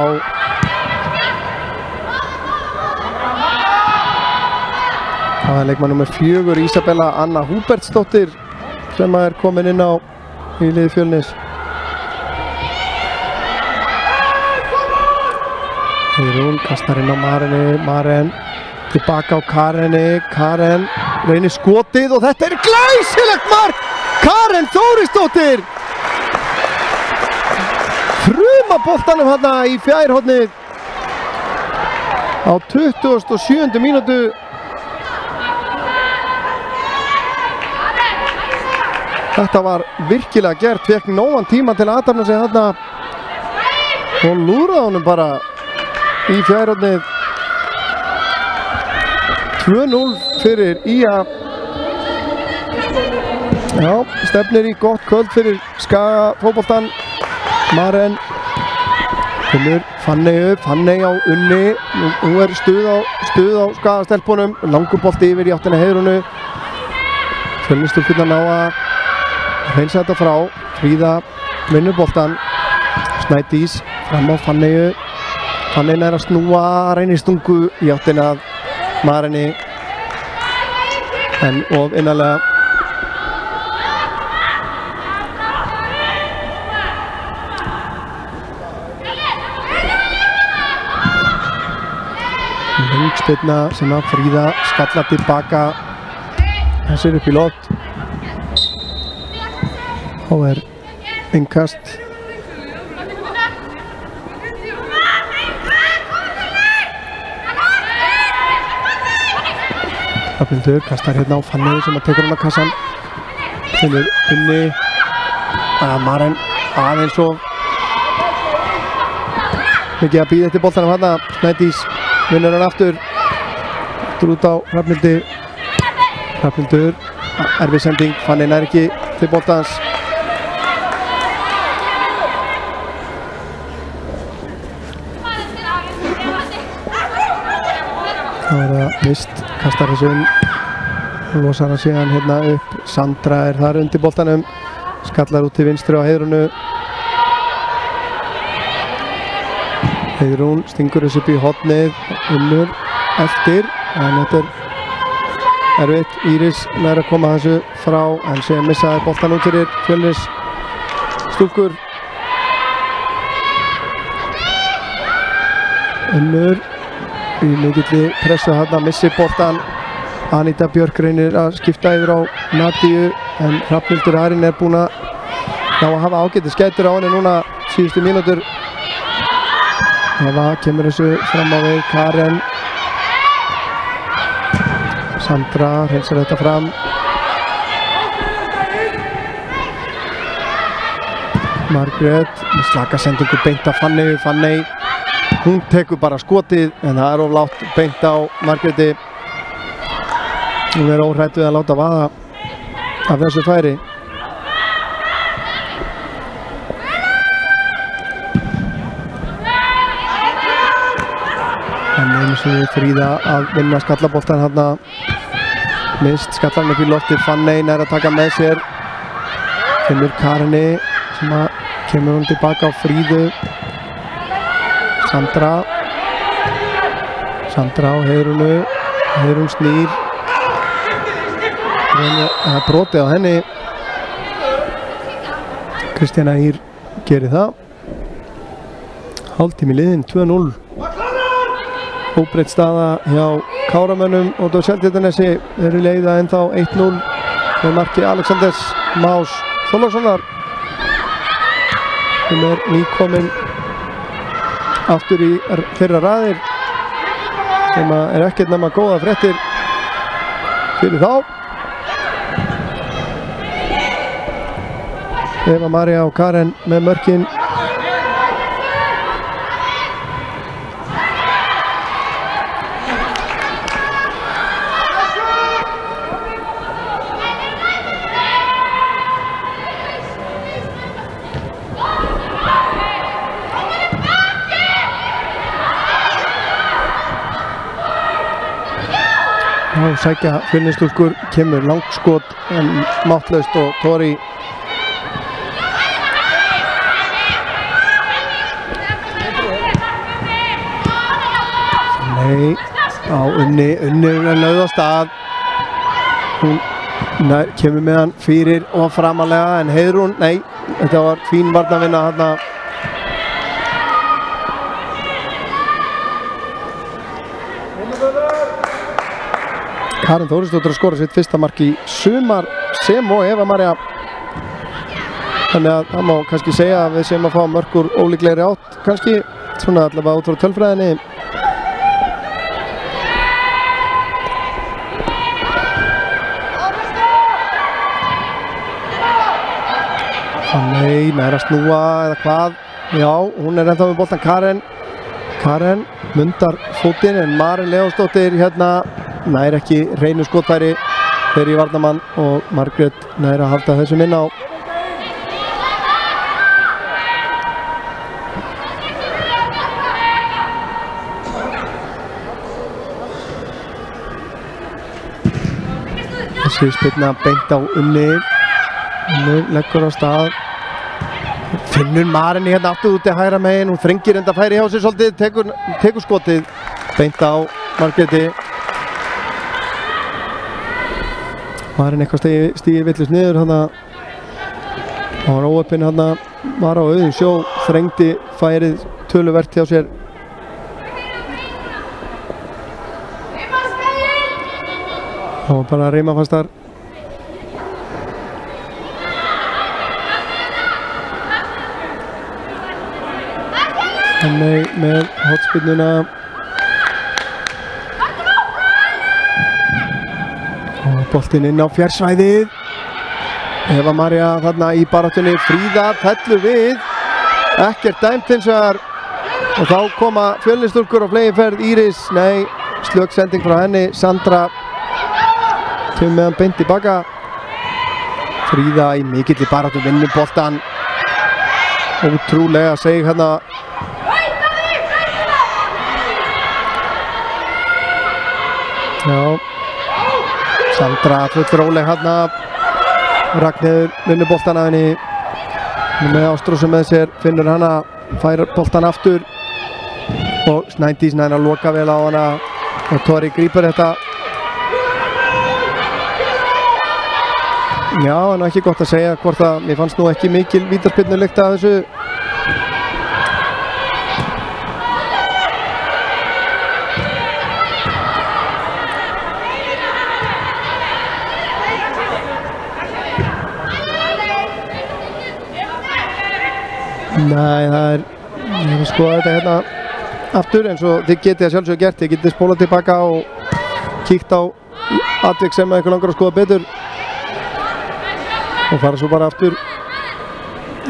Það er leikmaður með 4, Ísabella Anna Húbertsdóttir sem er komin inn á í liði Fjölnis. Heiðrún kastar inn á Mareni, Maren tilbaka á Kareni, Karen reynir skotið og þetta er glæsilegt mark! Karen Þórisdóttir fruma boltanum hérna í fjærhornið á 27. mínútu. Þetta var virkilega gert, fekk nógan tíma til að aðtapna sig hérna og lúraði honum bara í fjærhornið. 2-0 fyrir IA. Já, stefnir í gott kvöld fyrir Skaga fótboltan. Maren finnur Fanney upp, Fanney á Unni. Nú stuð á Skaga stelpunum. Langur bolti yfir í áttina Heiðrúnu. Fjölnisstúlkurnar ná að hreinsa þetta frá. Fríða vinnur boltan. Snædís fram á Fanney. Fanney nær að snúa, reynir stungu í áttina að Mareni en of innanlega. Löngspilna sem að Fríða skallar tilbaka. Þessir upp í lott. Og innkast. Hrafnhildur kastar hérna á Fanney sem að tekur hann á kassan. Finnur Unni. Maren aðeins og mikið að bíða eftir boltanum hérna. Snædís vinnur hann aftur. Aftur út á Hrafnhildur. Hrafnhildur. Erfið sending. Fanney nær ekki til boltans. Það var það Mist, kastar þessu inn og losar hann síðan hérna upp. Sandra er þar undir boltanum, skallar út til vinstri á Heiðrúnu. Heiðrún stingur þessu upp í hornið, Unnur eftir, en þetta er erfitt. Íris nær að koma þessu frá, en síðan missaði boltan út fyrir Fjölnis stúlkur. Unnur í mikilli pressu hérna, missi boltan. Anita Björk reynir að skipta yfir á Nadíu, en Hrafnhildur Arin er búin að hafa ágætis skætur á henni núna síðustu mínútur. Eva kemur þessu fram á veg, Karen. Sandra hreinsar þetta fram. Margrét með slaka sendingu beint af Fanney. Fanney, hún tekur bara skotið, en það er of lágt beint á Margréti. Hún er óhrædd við að láta vaða af þessu færi. En einu sinni Fríða að vinna skallaboltan hérna. Mist skallar hann upp í loftið. Fanney nær að taka með sér. Finnur Kareni sem að kemur hún tilbaka á Fríðu. Sandra á Heiðrúnu. Heiðrún snýr. Það er brotið á henni. Kristjana Ír gerir það. Hálftími liðinn, 2-0. Óbreytt staða hjá Káramönnum og á Seltjarnarnesi eru leiða ennþá 1-0 með marki Alexanders Más Þorlákssonar sem nýkominn aftur í þeirra raðir sem ekkert nema góða fréttir fyrir þá. Eva María og Karen með mörkin. Sækja Fjölnisstúlkur, kemur langskot en máttlaust og Tori nei, á Unni lögð á stað. Hún kemur með hann fyrir og framalega en Heiðrún, nei, þetta var fín varnarvinna þarna. Karen Þórisdóttir að skora sitt fyrsta mark í sumar sem og Eva María. Þannig að það má kannski segja að við séum að fá mörk úr ólíklegri átt kannski, svona allavega út frá tölfræðinni. Nei, næra snúa eða hvað. Já, hún ennþá með boltan Karen mundar fótinn en Maren Leósdóttir hérna nær ekki hreinu skotfæri fyrir varnarmann og Margrét nær að halda þessu inn á. Þessi spilna beint á Unni leggur á stað. Finnur Maren hérna aftur út í hægra megin, hún þrengir enda færi hjá sér svolítið, tekur skotið beint á Margréti. Maren eitthvað stíði villust niður þarna. Það var óöppin þarna, var á auðum sjó, þrengdi færið töluvert hjá sér. Það var bara reimafastar. Hanney með hotspinnuna. Og boltinn inn á fjársvæðið. Eva María þarna í baráttunni. Fríða fellur við. Ekkert dæmt hins vegar. Og þá koma Fjölnisstúlkur á fleygiferð. Íris, nei, slök sending frá henni. Sandra kemur með hann beint tilbaka. Fríða í mikilli baráttu vinnur boltan. Ótrúlega seg hérna. Já, Sandra full róleg hérna. Ragnheiður vinnur boltan af henni. Með Ástrósu með sér, finnur hana, fær boltan aftur. Og Snædís nær að loka vel á hana. Og Tori grípur þetta. Já, en ekki gott að segja hvort að mér fannst nú ekki mikil vítaspyrnu lykta af þessu. Nei, það er, ég hef skoðað þetta hérna aftur eins og þið getið að sjálfsögðu gert. Þið getið spólað tilbaka og kíkt á atvik sem eitthvað langar að skoða betur og fara svo bara aftur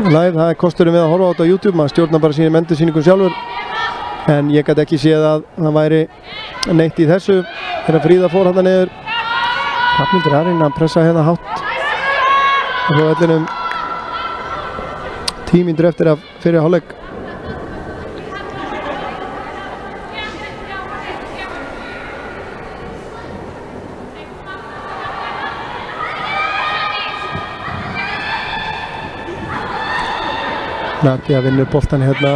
live. Það er kosturinn við að horfa á þetta á YouTube, maður stjórnar bara sínum endursýningum sjálfur, en ég gæti ekki séð að það væri neitt í þessu þegar Fríða fór hérna niður. Hrafnhildur er að reyna að pressa hérna hátt á vellinum. 10 mínútur eftir af fyrir hálfleik. Nadia vinnur boltan hérna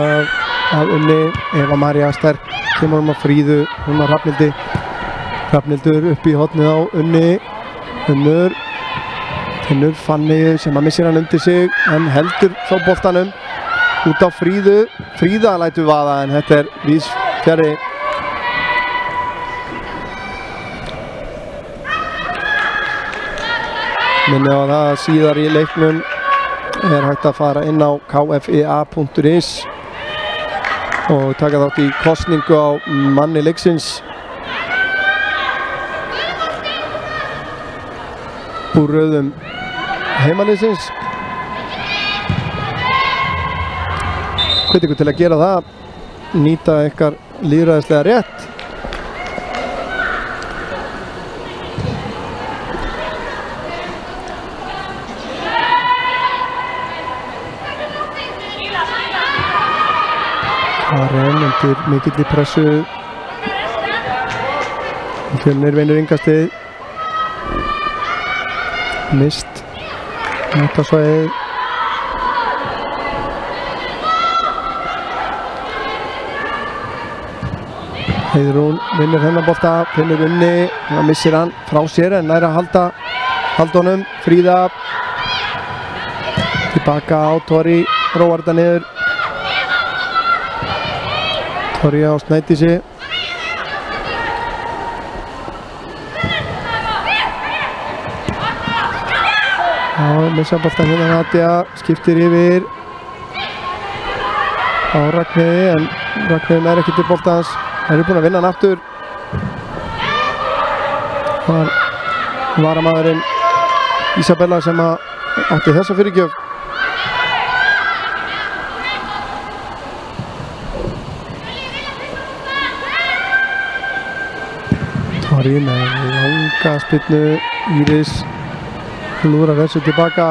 af Unni. Eva María sterk, kemur á Fríðu, hún á Hrafnhildi. Hrafnhildur upp í hornið á Unni. Unnur Finnur Fanny sem að missir hann undir sig en heldur þó boltanum út á Fríðu. Fríða lætur vaða en þetta er víðs fjarri. Minni á það að síðar í leiknum er hægt að fara inn á kfea.is og taka þátt í kosningu á manni leiksins. Úr röðum heimaliðsins. Hvet ykkur til að gera það, nýta ykkar lýðræðislega rétt. Karen undir mikilli pressu. Fjölnir vinnur innkastið. Mist nættasvæðið. Heiðrún vinnur hennar bolta, Finnur unni, það missir hann frá sér en nær að halda honum. Fríða tilbaka á Tori, róar þetta niður. Tori á Snædísi. Já, missa boltan hérna Nadia, skiptir yfir á Ragnheiði en Ragnheiði nær ekki til boltans. Það eru búin að vinna hann aftur. Það var varamaðurinn Isabella sem átti þessa fyrirgjöf. Tori með langa spyrnu, Íris lúðrar þessu tilbaka.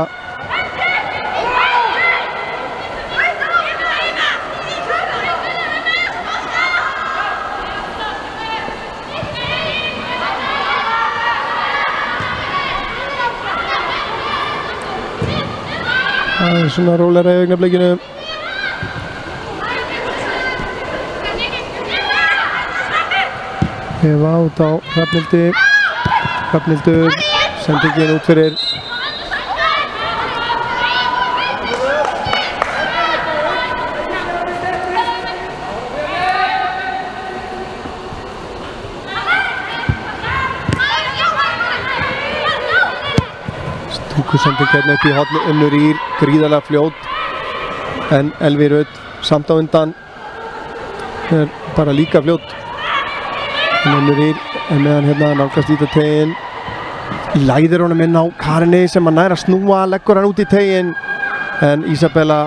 Það er svona rólegra í augnablikinu. Eva út á Hrafnhildi. Hrafnhildur sendingin út fyrir. Sending hérna upp í horni, Unnur Ýr gríðarlega fljót en Elvi Rut samt á undan er bara líka fljót en Unnur Ýr er meðan hérna nálgast í þetta tegin, læðir honum inn á Karinni sem hann nær að snúa, leggur hann út í tegin en Isabella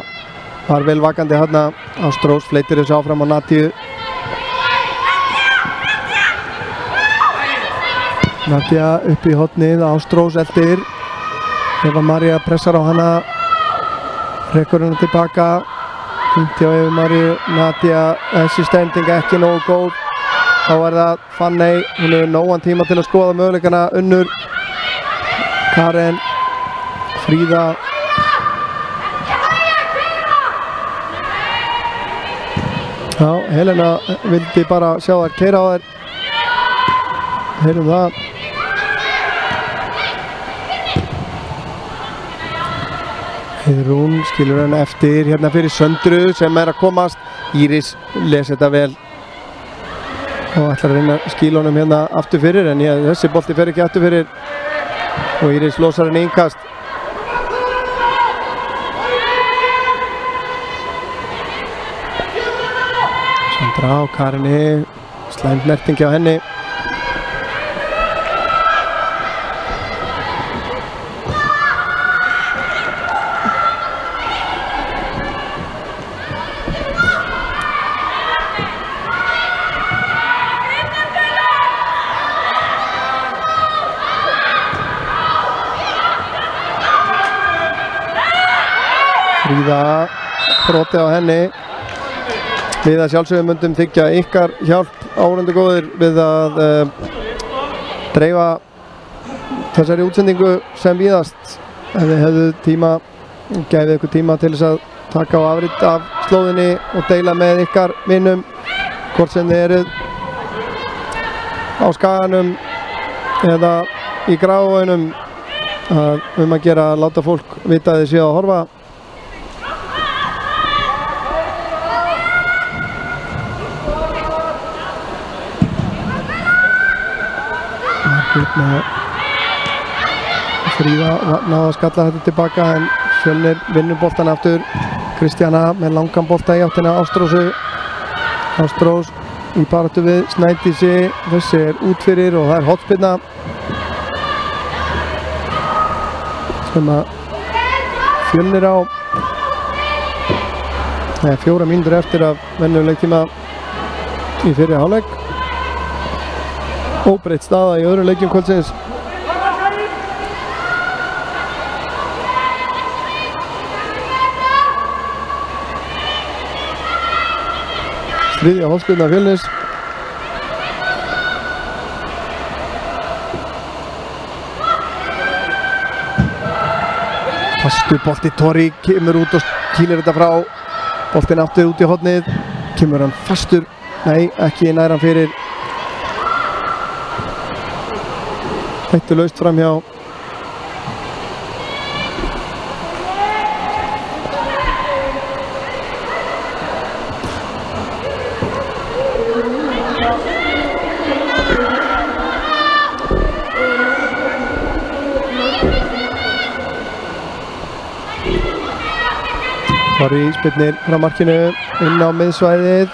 var vel vakandi hérna. Ástrós fleitir þessu áfram á Natíu. Nadia upp í hornið, Ástrós eldir. Eva María pressar á hana, rekur hana tilbaka, fínt hjá Eva Maríu. Nadia, þessi stending ekki nógu góð, þá er það Fanney, hún hefur nógan tíma til að skoða möguleikana. Unnur, Karen, Fríða. Já, Helena vildi bara sjá þær keyra á þær, heyrum það. Heiðrún skilur hann eftir hérna fyrir Söndru sem er að komast. Íris les þetta vel og ætlar að reyna að skila honum hérna aftur fyrir en þessi bolti fer ekki aftur fyrir og Íris losar henni innkast. Söndra á Karinni, slæmt nertingi á henni. Fríða broti á henni. Við að sjálfsögum myndum þykja ykkar hjálp áhorfendur góðir við að dreifa þessari útsendingu sem víðast. Ef þið hefðu tíma, gæfið ykkur tíma til þess að taka á afrit af slóðinni og deila með ykkar vinnum, hvort sem þið eruð á Skaganum eða í Grafarvoginum að gera að láta fólk vita að þið séu að horfa. Margrét með Fríða náða að skalla þetta tilbaka en Fjölnir vinnur boltan aftur. Kristjana með langan bolta í áttina Ástrósu. Ástrós í baráttu við Snædísi, þessi út fyrir og það hornspyrna sem að Fjölnir á 4 mínútur eftir af venjulegum leiktíma í fyrri hálfleik. Óbreytt staða í öðrum leikjum kvöldsins. Þriðja hornspyrna Fjölnis. Fastur bolti Tori kemur út og kýlir þetta frá. Boltin aftur út í hornið. Kemur hann fastur. Nei, ekki nær hann fyrir. Hættulaust framhjá. Tori spyrnir frá markinu inn á miðsvæðið.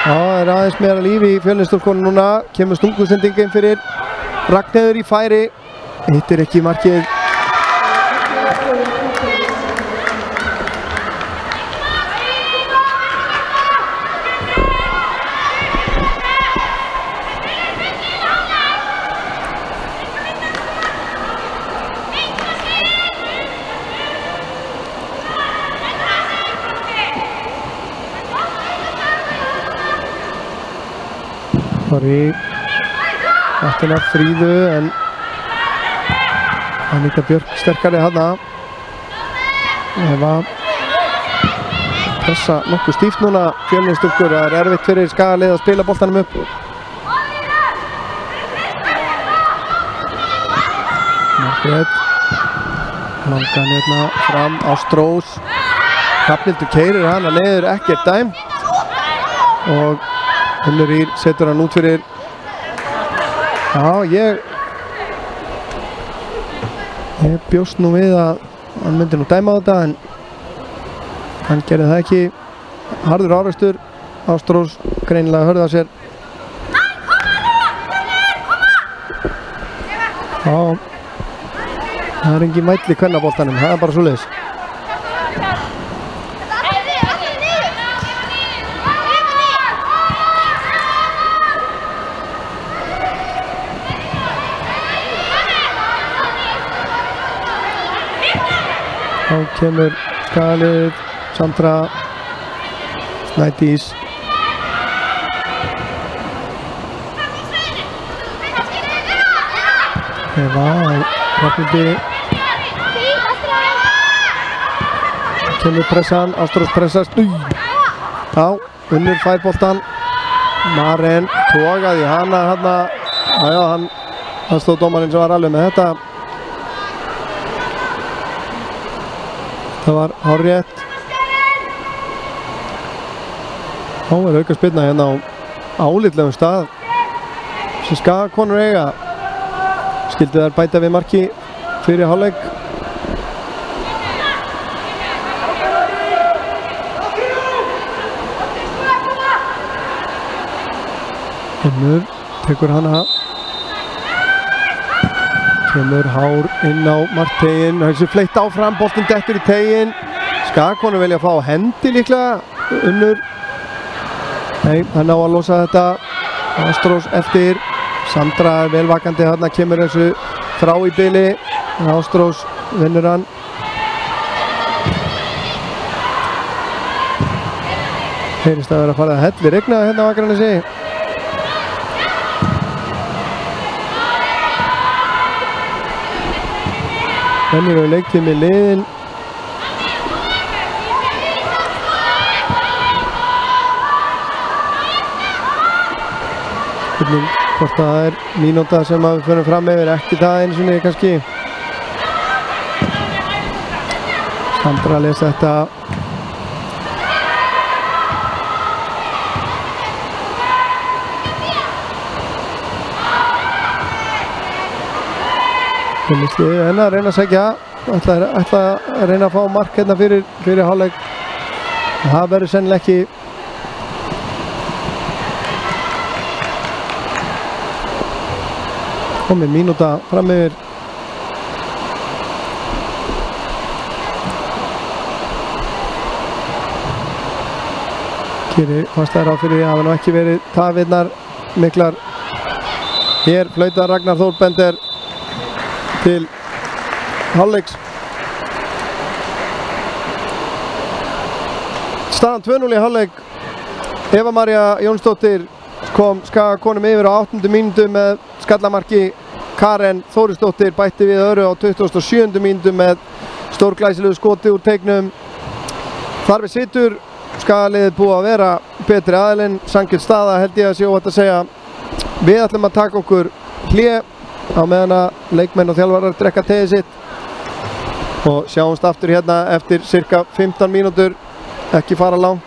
Það er aðeins meira líf í Fjölnisstúlkunum núna. Kemur stungusendingin fyrir Ragnheiður í færi. Hittir ekki markið. Tori áttina Fríðu en Anita Björk sterkari hana. Eva pressa nokkuð stíft núna Fjölnisstúlkur. Það er erfitt fyrir Skagalið að spila boltanum upp. Margrét langan hérna fram Ástrós. Hrafnhildur keyrir hana niður, ekkert dæmt og Unnur Ýr setur hann út fyrir. Já, ég bjóst nú við að hann myndi nú dæma á þetta en hann gerði það ekki. Harður árekstur. Ástrós greinilega hörði á sér. Já, það er engin mæll í kvennaboltanum, það er bara svoleiðis. Þá kemur Skagalið, Sandra, Snædís. Eva á Hrafnhildi. Kemur pressan, Ástrós pressast. Já, Unnur fær boltan. Maren togaði hana hérna. Já, hann stóð dómarinn sem var alveg með þetta. Það var hárrétt. Þá er aukaspyrna hérna á álitlegum stað sem Skagakonur eiga. Skyldu þær bæta við marki fyrir hálfleik. Unnur tekur hana. Kemur hár inn á markteginn, þessi fleitt áfram, boltinn dettur í teginn. Skagakonur vilja fá hendi líklega, Unnur. Nei, hann á að losa þetta. Ástrós eftir, Sandra er velvakandi þarna, kemur þessu frá í bili. Ástrós vinnur hann. Heyrist að vera að fara að helli rigna hérna á Akranesi. Venjulegur leiktími liðinn. Spurning hvort það er mínúta sem við förum fram yfir, ekki það einu sinni kannski. Andra að lesa þetta. En að reyna að segja, ætla að reyna að fá mark hérna fyrir hálfleik. Það verður sennilega ekki. Komið mínúta fram yfir. Kiri fannst það ráð fyrir að hafa nú ekki verið tafirnar miklar. Hér flautar Ragnar Þór Bender til hálfleiks. Staðan 2-0 í hálfleik. Eva María Jónsdóttir kom Skagakonum yfir á 8. mínútu með skallamarki. Karen Þórisdóttir bætti við öðru á 27. mínútu með stórglæsilegu skoti úr teignum. Þar við situr Skagaliðið búið að vera betri aðilinn, sanngjöld staða held ég að sé óhætt að segja. Við ætlum að taka okkur hlé á meðan að leikmenn og þjálfarar drekka teið sitt og sjáumst aftur hérna eftir cirka 15 mínútur, ekki fara langt.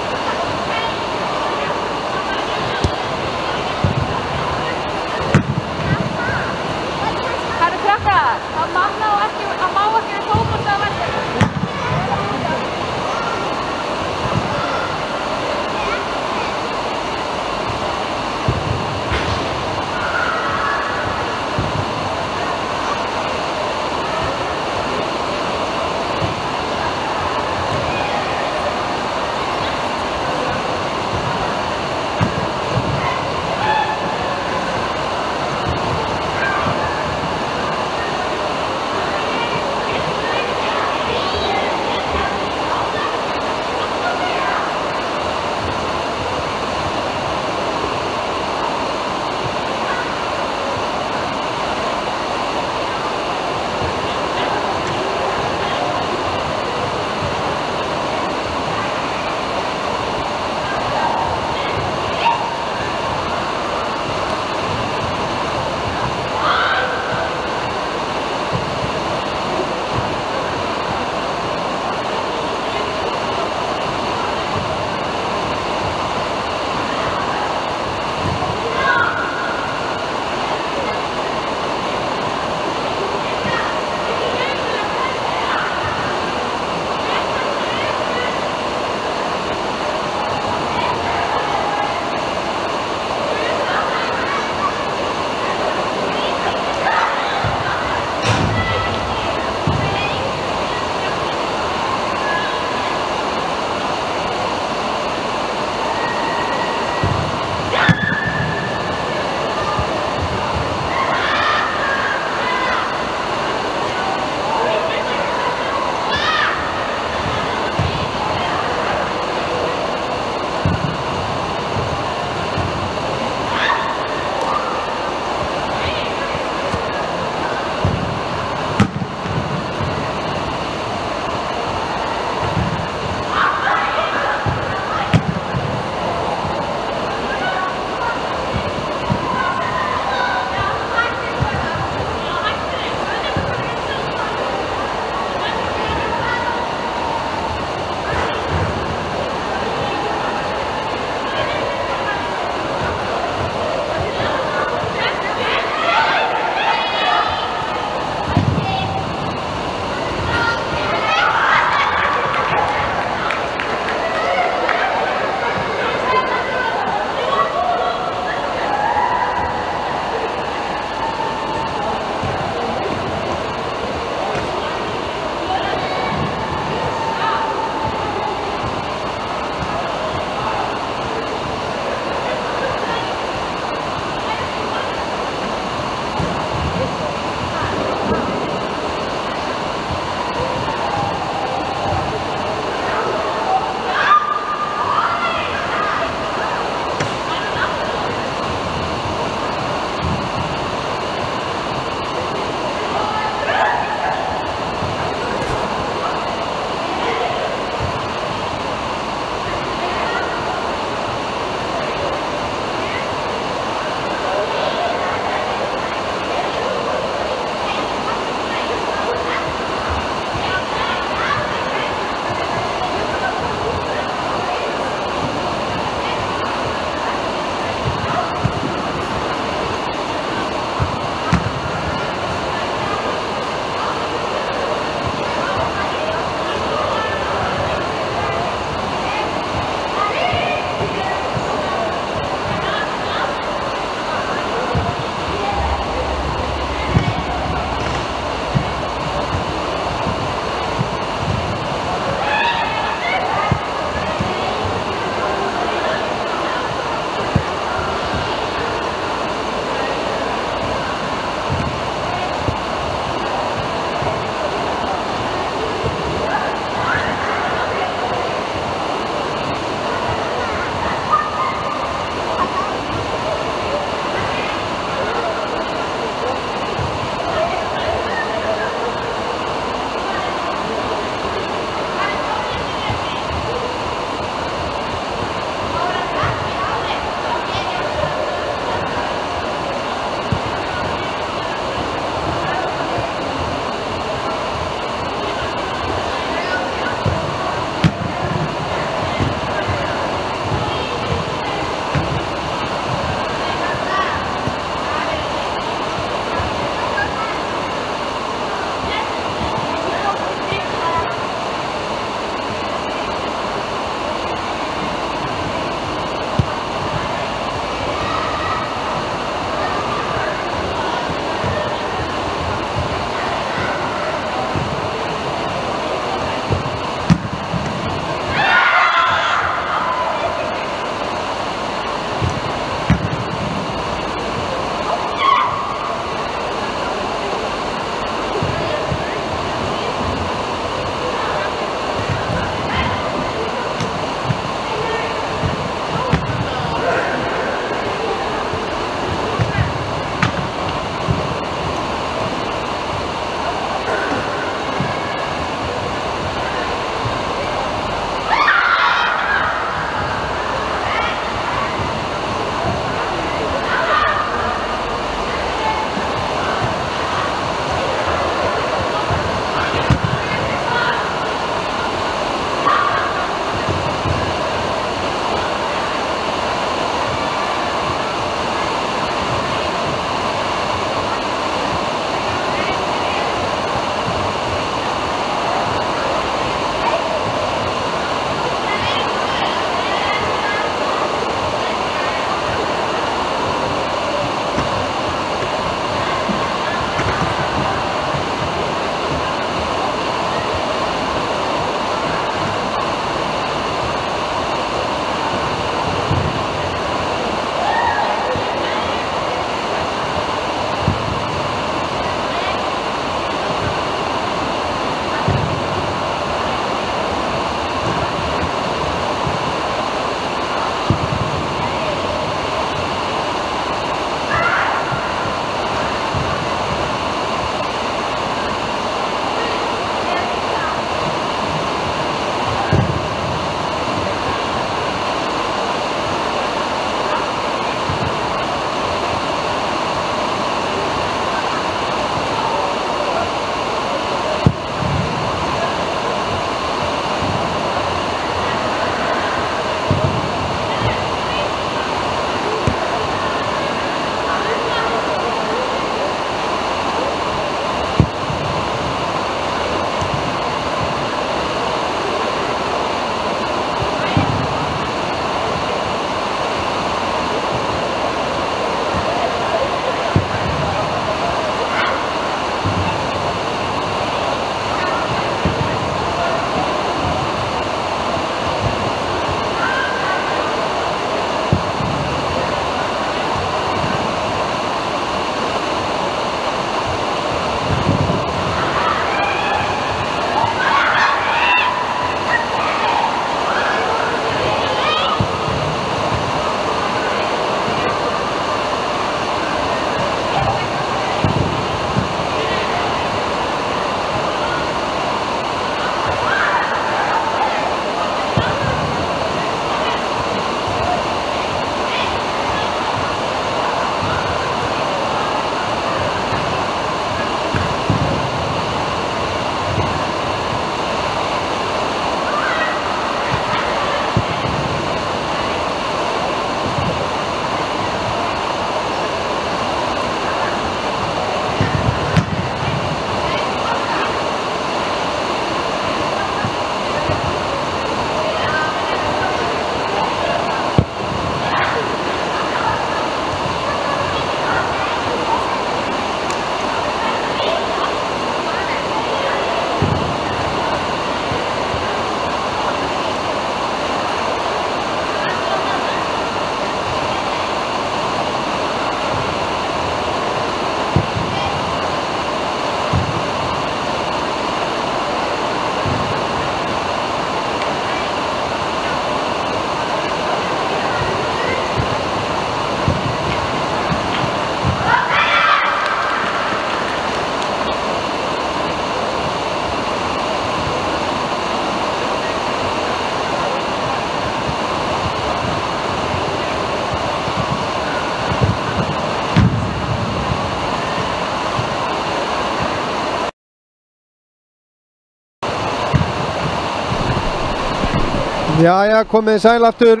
Jæja, komið sæl aftur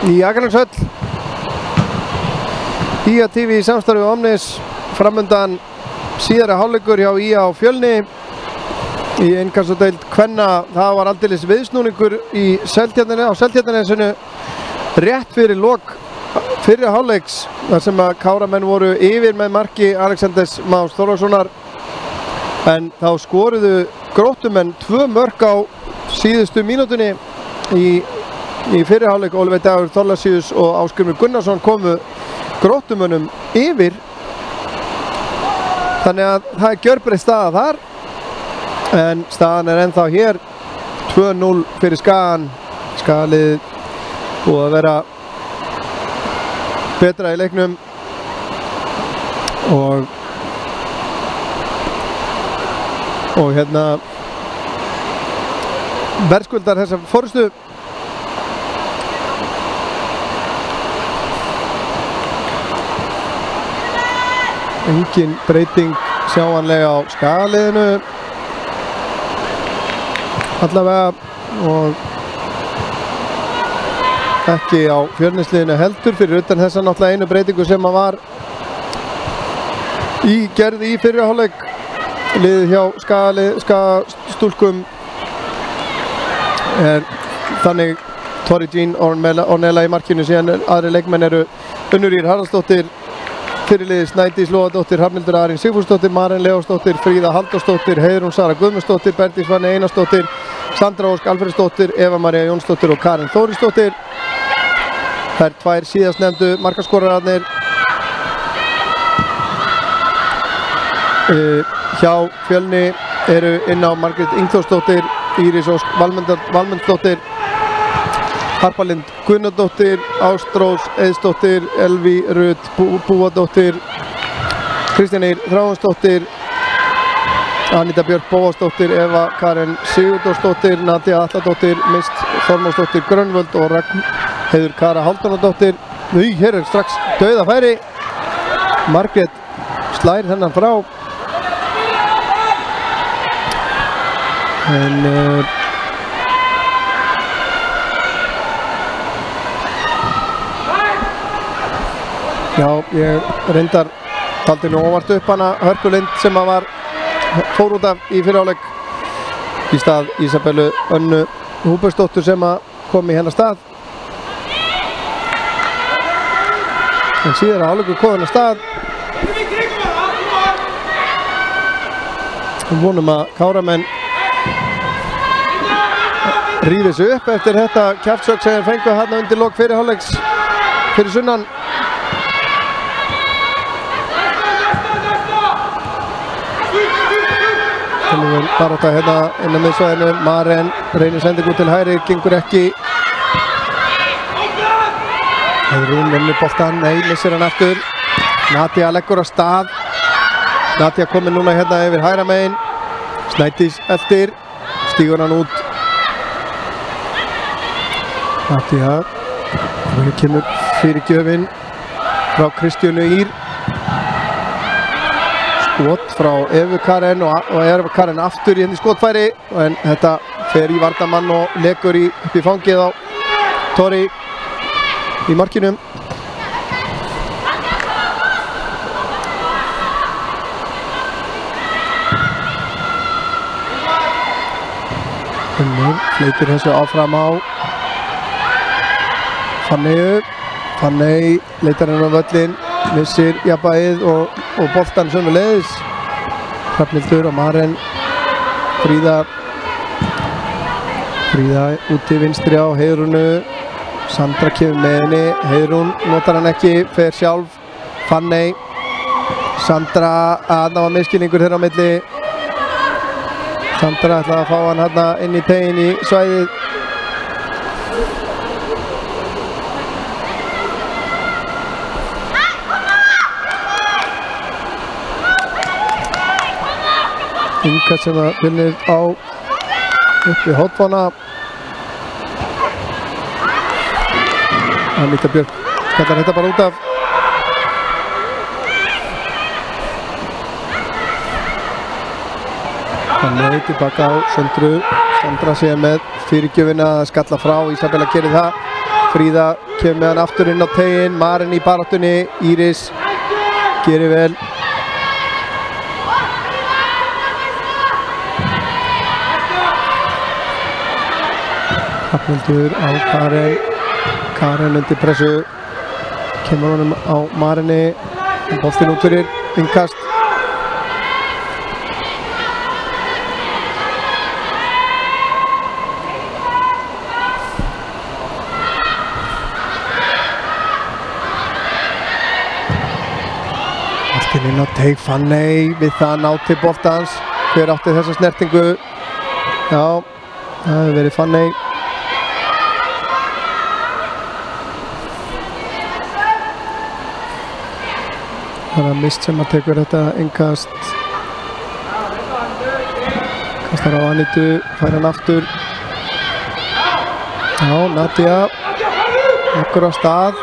í Akraneshöll. IA TV í samstarfi við Omnis, framundan síðari hálfleikur hjá IA á Fjölni í innkassodeild kvenna. Það var aldeilis viðsnúningur á Seltjarnarnesinu rétt fyrir lok fyrri hálfleiks, þar sem að Káramenn voru yfir með marki Alexanders Más Þorlákssonar, en þá skoruðu Gróttumenn 2 mörk á síðustu mínútunni í fyrri hálfleik. Ólafur Dagur Þorláksíus og Ásgrímur Gunnarsson komu Gróttumönnum yfir, þannig að það er gjörbreytt staða þar, en staðan er ennþá hér 2-0 fyrir Skagan. Skagaliðið búið að vera betra í leiknum og hérna verðskuldar þessa forystu. Engin breyting sjáanlega á Skagaliðinu allavega, og ekki á Fjölnisliðinu heldur, fyrir utan þessa náttúrulega einu breytingu sem að var gerð í fyrri hálfleik. Liðið hjá Skagastúlkum er þannig Tori Jean Ornella í markinu, síðan aðri leikmenn eru Unnur Ýr Haraldsdóttir, fyrirliði Snædís Lóadóttir, Hrafnhildur Arín Sigfúsdóttir, Maren Leósdóttir, Fríða Halldórsdóttir, Heiðrún Sara Guðmundsdóttir, Bergdís Vanni Einarsdóttir, Sandra Ósk Alfreðsdóttir, Eva María Jónsdóttir og Karen Þórisdóttir. Þær tvær síðastnefndu markaskorararnir. Hjá Fjölni eru inn á Margrét Ingþórsdóttir, Íris Ósk Valmundsdóttir, Harpa Lind Gunnadóttir, Ástrós Eiðsdóttir, Elví Rut Búadóttir, Kristján Ýr Þráinsdóttir, Anita Björk Bóasdóttir, Eva Karen Sigurdórsdóttir, Nadia Atladóttir, Mist Þormóðsdóttir Grönvöld og Ragnheiður Kara Hálfdánadóttir. Hér er strax dauðafæri. Margrét slær þennan frá, en já, ég reyndar taldi nú óvart upp hana Hörpu Lind sem að fór út af í fyrri hálfleik í stað Ísabellu Önnu Húbertsdóttur sem að kom í hennar stað. En síðan að hálfleikur kom hennar stað. Við vonum að Káramenn rífi sig upp eftir þetta kjaftsök sem fengu hérna undir lok fyrri hálfleiks fyrir sunnan. Barátta hérna innan miðsvæðinu. Maren reynir sendingu til hægri, gengur ekki. Heiðrún vinnur boltann, nei, missir hann aftur. Nadia leggur á stað. Nadia komin núna hérna yfir hægra megin. Snædís eftir, stígur hann út. Nadia, og hér kemur fyrirgjöfin frá Kristjánu Ýr. Skot frá Evu Karen og Evu Karen aftur í henni skotfæri, en þetta fer í varnarmann og lekur upp í fangið á Tori í markinu. Unnur fleytir þessu áfram á Fanneyju. Fanney leitar henni á völlin, missir jafnvægið og boltan sömuleiðis. Hrafnhildur og Maren. Fríða úti vinstri á Heiðrúnu. Sandra kemur með henni. Heiðrún notar hann ekki, fer sjálf. Fanney. Sandra, það var misskilningur þeirra á milli. Sandra ætlaði að fá hann hérna inn í tegin í svæðið. Inga sem að vinnir á uppi hótfána. Anita Björk skallar þetta bara út af. Þannig tilbaka á Söndru. Sandra sé með fyrirgjöfina að skalla frá. Ísabella gerir það. Fríða kemur með hann aftur inn á teiginn. Maren í baráttunni. Íris gerir vel. Hrafnhildur á Karen. Karen undir pressu. Kemur honum á Marinni. Boltinn út fyrir innkast. Boltinn inn á teig. Fanney við það ná til boltans. Hver átti þessa snertingu? Já, það hefur verið Fanney. Það er Mist sem að tekur þetta innkast. Kastar á Anitu, fær hann aftur. Já, Nadia ekkur á stað.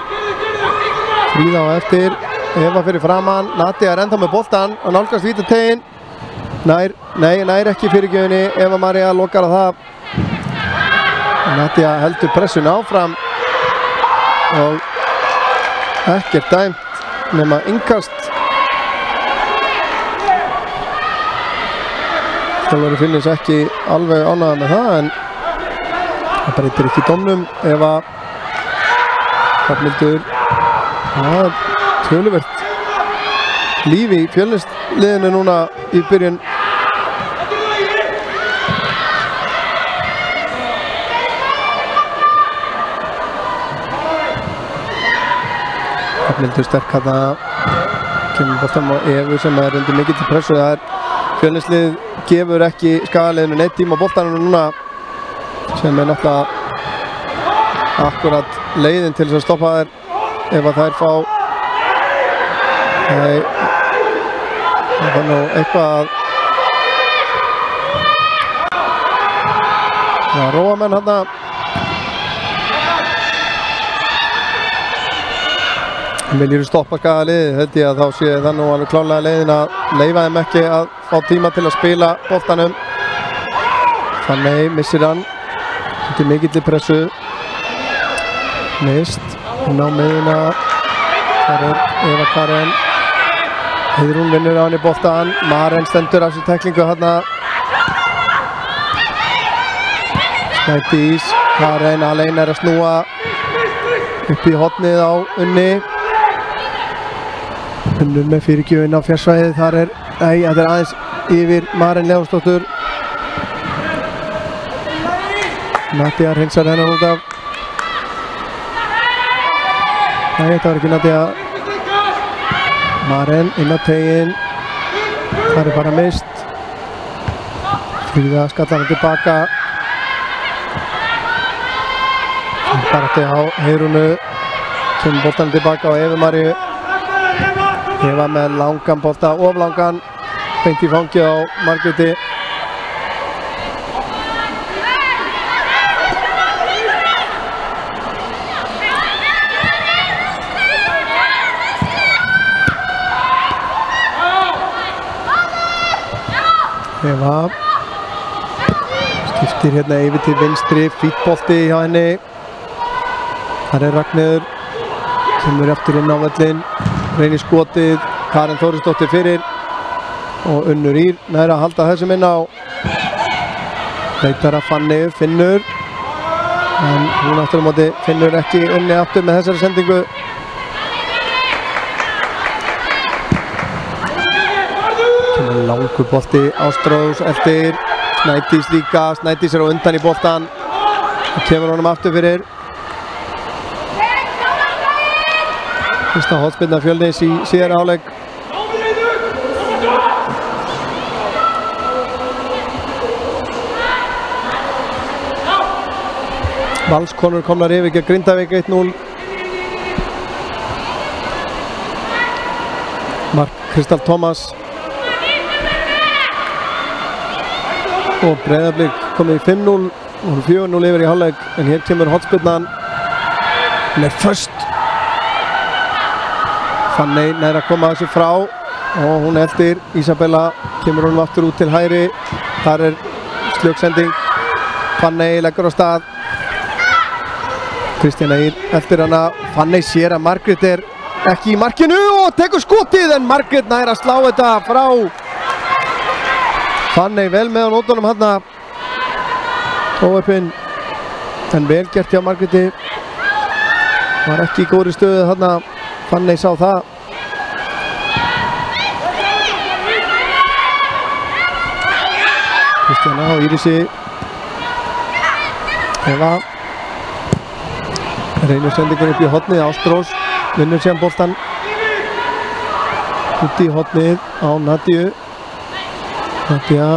Fríða á eftir. Eva fyrir framann. Nadia er ennþá með boltan og nálgast vítateiginn. Nær ekki fyrirgjöfinni. Eva María lokar á það. Nadia heldur pressun áfram og ekkert dæmt nema innkast. Þjálfari Finnins ekki alveg ánægður með það en það breytir ekki dómnum. Eva Hrafnhildur. Það er töluvert líf í Fjölnisliðinu núna í byrjun. Hrafnhildur sterk þarna. Kemur boltan á Evu sem er undir mikið til pressu. Það er Fjölnislið gefur ekki Skagaliðinu neitt tíma á boltanum núna sem er náttúrulega akkurat leiðin til þess að stoppa þær ef að þær fá það er nú eitthvað að róa menn hérna. Viljur stoppa Skagaliðið, held ég að þá sé það nú alveg klárlega leiðin að leyfa þeim ekki að fá tíma til að spila boltanum. Fanney missir hann. Þetta er mikill í pressu. Mist. Hún á miðuna. Það er Eva Karen. Heiðrún vinnur á henni boltan. Maren stendur af sér tæklingu hérna. Snædís. Karen alveg er að snúa upp í hornið á Unni. Unnur með fyrirgjöfin á fjársvæðið. Þar er, þetta er aðeins yfir Maren Leósdóttur. Nadia hreinsar hennar út af. Nei, þetta var ekki Nadia. Maren inn á teiginn. Það er bara Mist. Fríða skallar hann tilbaka. Það er bara til á Heiðrúnu. Kemur boltan tilbaka á Evu Maríu. Eva með langan bolta, oflangan. Beint í fangið á Margréti. Eva skiptir hérna yfir til vinstri, fítbolti hjá henni. Þar er Ragnheiður, kemur aftur inn á völlinn, reynir skotið, Karen Þórisdóttir fyrir og Unnur Ír nær að halda þessum inn á. Leitar að Fanney, Finnur, en hún aftur á móti Finnur ekki Unni aftur með þessari sendingu. Kemur langur bolti, Ástrós eftir, Snædís líka, Snædís er á undan í boltan og kemur honum aftur fyrir. Fyrsta hornspyrna Fjölnis í síðari hálfleik. Valskonur komnar yfir gegn Grindavík 1-0. Mark Kristall Tómas. Og Breiðablik komið í 5-0 og 4-0 yfir í hálfleik. En hér kemur hornspyrnan. Hún er föst. Fanney nær að koma þessu frá og hún eldir. Ísabella kemur honum aftur út til hægri. Þar er slöksending. Fanney leggur á stað. Kristján Eir eldir hana. Fanney sér að Margrét ekki í markinu og tekur skotið en Margrét nær að slá þetta frá. Fanney vel með á nótunum hana. Óöppin en vel gert hjá Margréti. Var ekki í góðri stöðu hana. Fanney sá það. Kristjana og Írisi. Eva. Reynir sendingur upp í hornið. Ástrós vinnur síðan boltan. Út í hornið á Nadíu. Nadía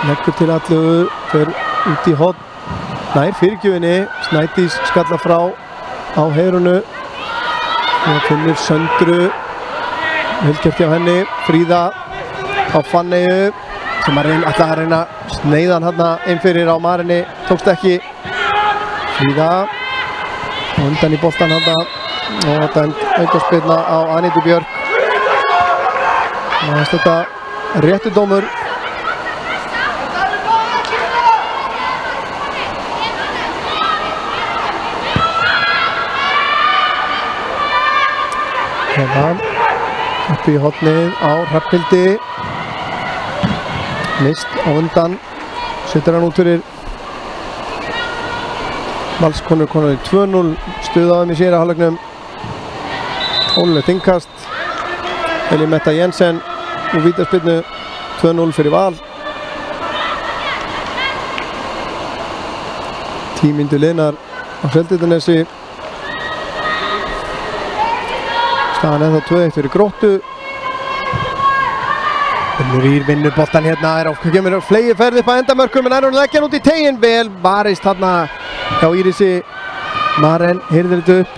leggur til allugu. Fer út í horn. Nær fyrirgjöfinni. Snædís skalla frá á Heiðrúnu. Og finnur Söndru. Vel gert hjá henni. Fríða á Fanneyu. Sem ætlaði að reyna sneiðan hérna inn fyrir á Marinni. Tókst ekki. Fríða. Undan í boltan hérna. Og þetta aukaspyrna á Anítu Björk. Og þetta réttur dómur. Hérna. Upp í hornið á Hrafnhildi. Mist á undan. Setur hann út fyrir Valskonur 2-0. Stuð á þeim í síðari hálfleiknum. Ólulegt innkast. Elimetta Jensen úr vítaspyrnu. 2-0 fyrir Val. 10 mínútur liðnar á Seltjarnarnesi. Staðan ennþá 2-1 fyrir Gróttu. Unnur Ýr vinnur boltan hérna. Kemur flegi ferð upp að endamörkum en hún leggja hann út í teginn. Vel varist þarna hjá Írisi. Maren hirðir þetta upp.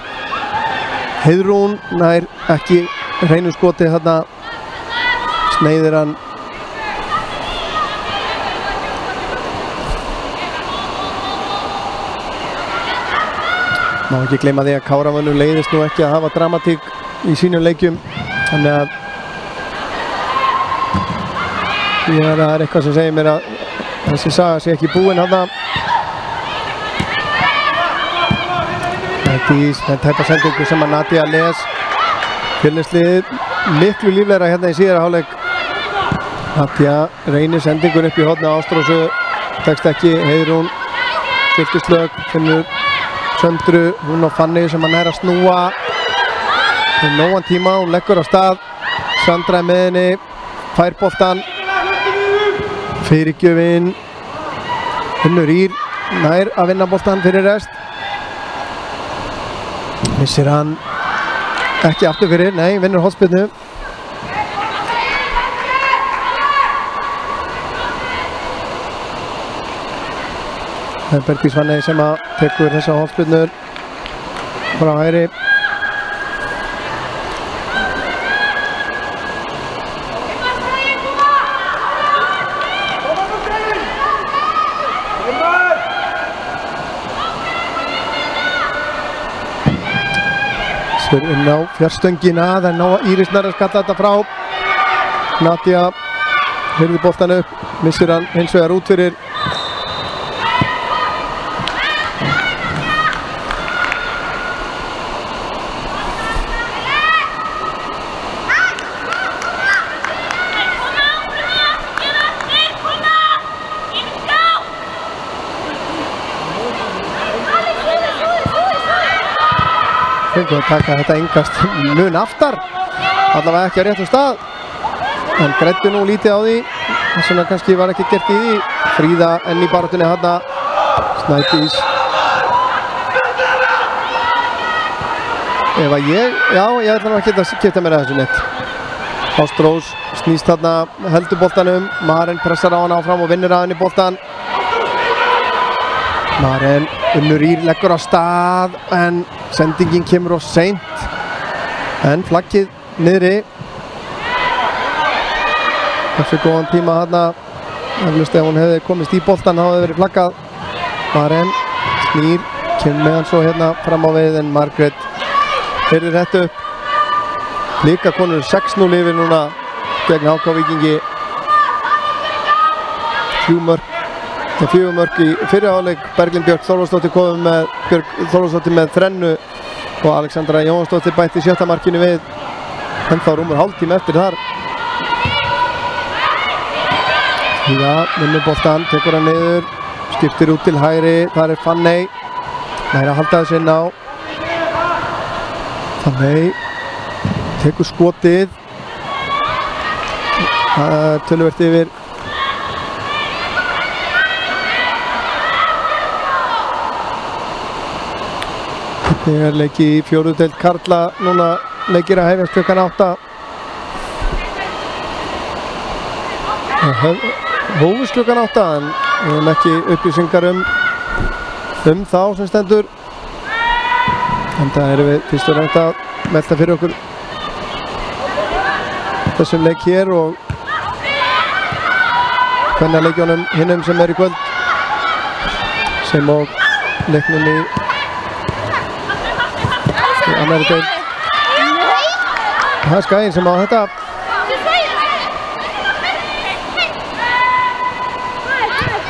Heiðrún nær ekki hreinu skoti þarna. Sneiðir hann. Má ekki gleyma því að Káramönnum leiðist nú ekki að hafa dramatík í sínum leikjum. Þannig að það er eitthvað sem segir mér að þessi saga sé ekki búin þarna. Það er tæpa sendingu sem að Nadía les. Fjölnisliðið miklu líflegra hérna í síðara hálfleik. Nadía reynir sendingur upp í hornið á Ástrósu. Tekst ekki. Heiðrún styrkislög. Finnur Söndru. Hún á Fanny sem að næra snúa. Með nógan tíma. Hún leggur á stað. Sandra er með henni. Fær boltan. Fyrirgjöfin. Unnur Ýr nær að vinna boltan fyrir rest. Missir hann ekki aftur fyrir, nei, vinnur hornspyrnu. Það er Bergdís Fanney sem að tekur þessa hornspyrnur frá hægri. Inn á fjarstöngina, það er ná Íris nær að skalla þetta frá. Nadía hirði boltan upp, missir hann hins vegar út fyrir. Fengur að taka þetta engast mun aftar, allavega ekki á réttum stað, en græddu nú lítið á því, þess vegna kannski var ekki gert í því. Fríða enn í baráttunni þarna. Snædís. Ef að ég ætla nú ekki að geta mér að þessu neitt. Ástrós snýst þarna, heldur boltanum. Maren pressar á hann áfram og vinnur að henni boltan. Maren, Unnur Ýr leggur á stað, en sendingin kemur of seint. En flaggið niðri. Þessi góðan tíma þarna. Eflaust ef hún hefði komist í boltan þá hefði verið flaggað. Maren snýr, kemur með hann svo hérna fram á við, en Margrét hirðir þetta upp. Blikakonur 6-0 yfir núna gegn HK Víkingi. 3 mörk 4 mörk í fyrri hálfleik. Berglind Björk Þorvaldsdóttir komið með þrennu og Alexandra Jónsdóttir bætti 7. markinu við. Ennþá rúmur hálftíma eftir þar. Fríða vinnur boltann, tekur hann niður, skiptir út til hægri. Þar er Fanney. Nær að halda þessu inn á. Fanney tekur skotið. Töluvert yfir. Þetta er leiki í 4. deild karla. Núna leikir að hefjast klukkan 8. Hófust klukkan 8 en við höfum ekki upplýsingar um þá sem stendur. En það erum við fyrst og fremst að melda fyrir okkur þessum leik hér og kvennaleikjunum hinnum sem er í kvöld, sem og leiknum í annarri deild. Það er Skaginn sem á þetta.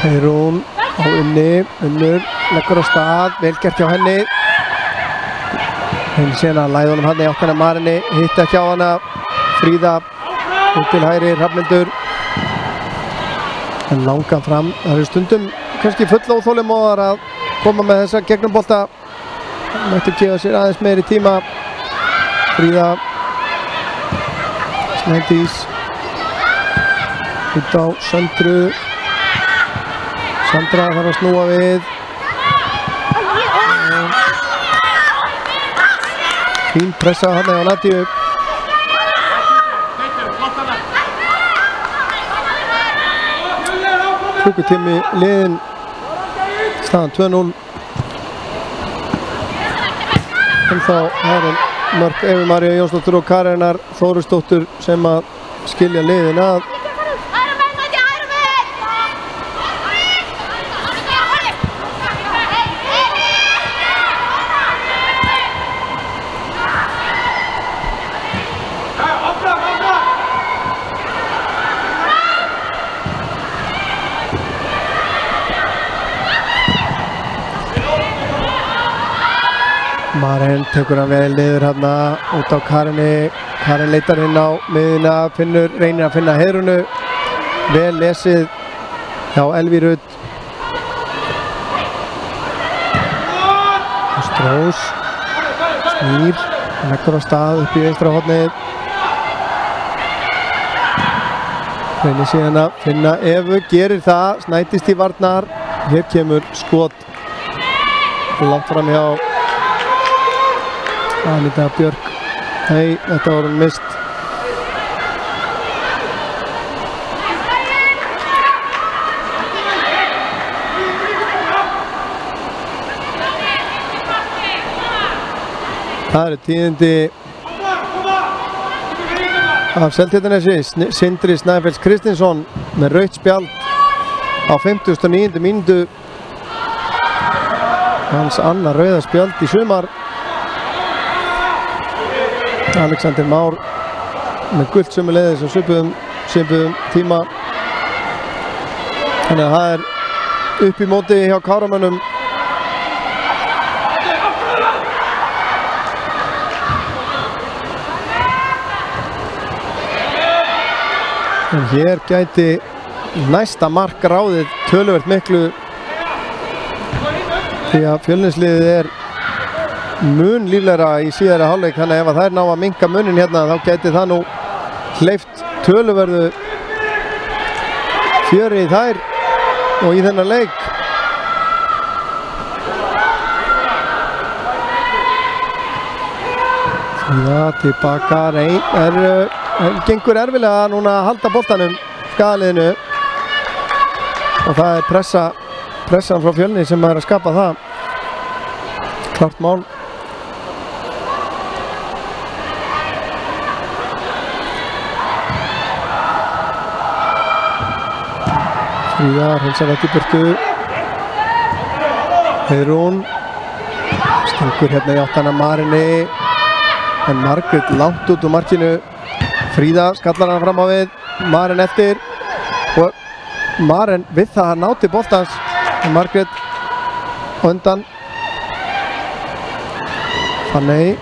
Heiðrún á Unnur leggur á stað, vel gert hjá henni. Henni síðan að læða honum hann í áttina Marinni, hitta ekki á hana. Fríða út til hægri, Hrafnhildur en langan fram. Það eru stundum kannski full óþolinmóðar að koma með þessa gegnumbolta. Mættu gefa sér aðeins meiri tíma. Fríða, Snædís út á Söndru. Sandra þarf að snúa við. Fín pressa hann á Nadíu. Klukkutími liðinn, staðan 2-0. En þá er mörk Evu María Jónsdóttur og Karenar Þórusdóttur sem að skilja liðin að. Maren tekur hann vel niður hérna út á Karinni. Karin leitar inn á miðuna, reynir að finna Heiðrúnu. Vel lesið hjá Elvíru. Strós snýr, leggur á stað upp í vinstra hornið. Reynir síðan að finna Evu, gerir það, Snædís í varnar. Hér kemur skot langt fram hjá Anita Björk. Nei, þetta voru mist. Það eru tíðindi af Seltjarnarnesi. Sindri Snæfells Kristinsson með rautt spjald á 59. mínútu. Hans annar rauða spjald í sumar. Alexander Már með gult sömuleiðis á svipuðum tíma. Þannig að það er upp í móti hjá Káramönnum. En hér gæti næsta mark ráðið töluvert miklu, því að Fjölnisliðið er mun líflegra í síðari hálfleik, þannig að ef þær ná að minnka munin hérna þá gæti það nú hleypt töluverðu fjöri í þær og í þennan leik. Já, tilbaka, gengur erfilega núna að halda boltanum skagaliðinu og það er pressan frá Fjölni sem er að skapa það. Klart mál. Fríða hreinsar þetta í burtu. Heiðrún stengur hérna í áttana Marinni en Margrét langt út úr markinu. Fríða skallar hann fram á við, Marin eftir og Maren við það að ná til boltans. Margrét undan. Fanney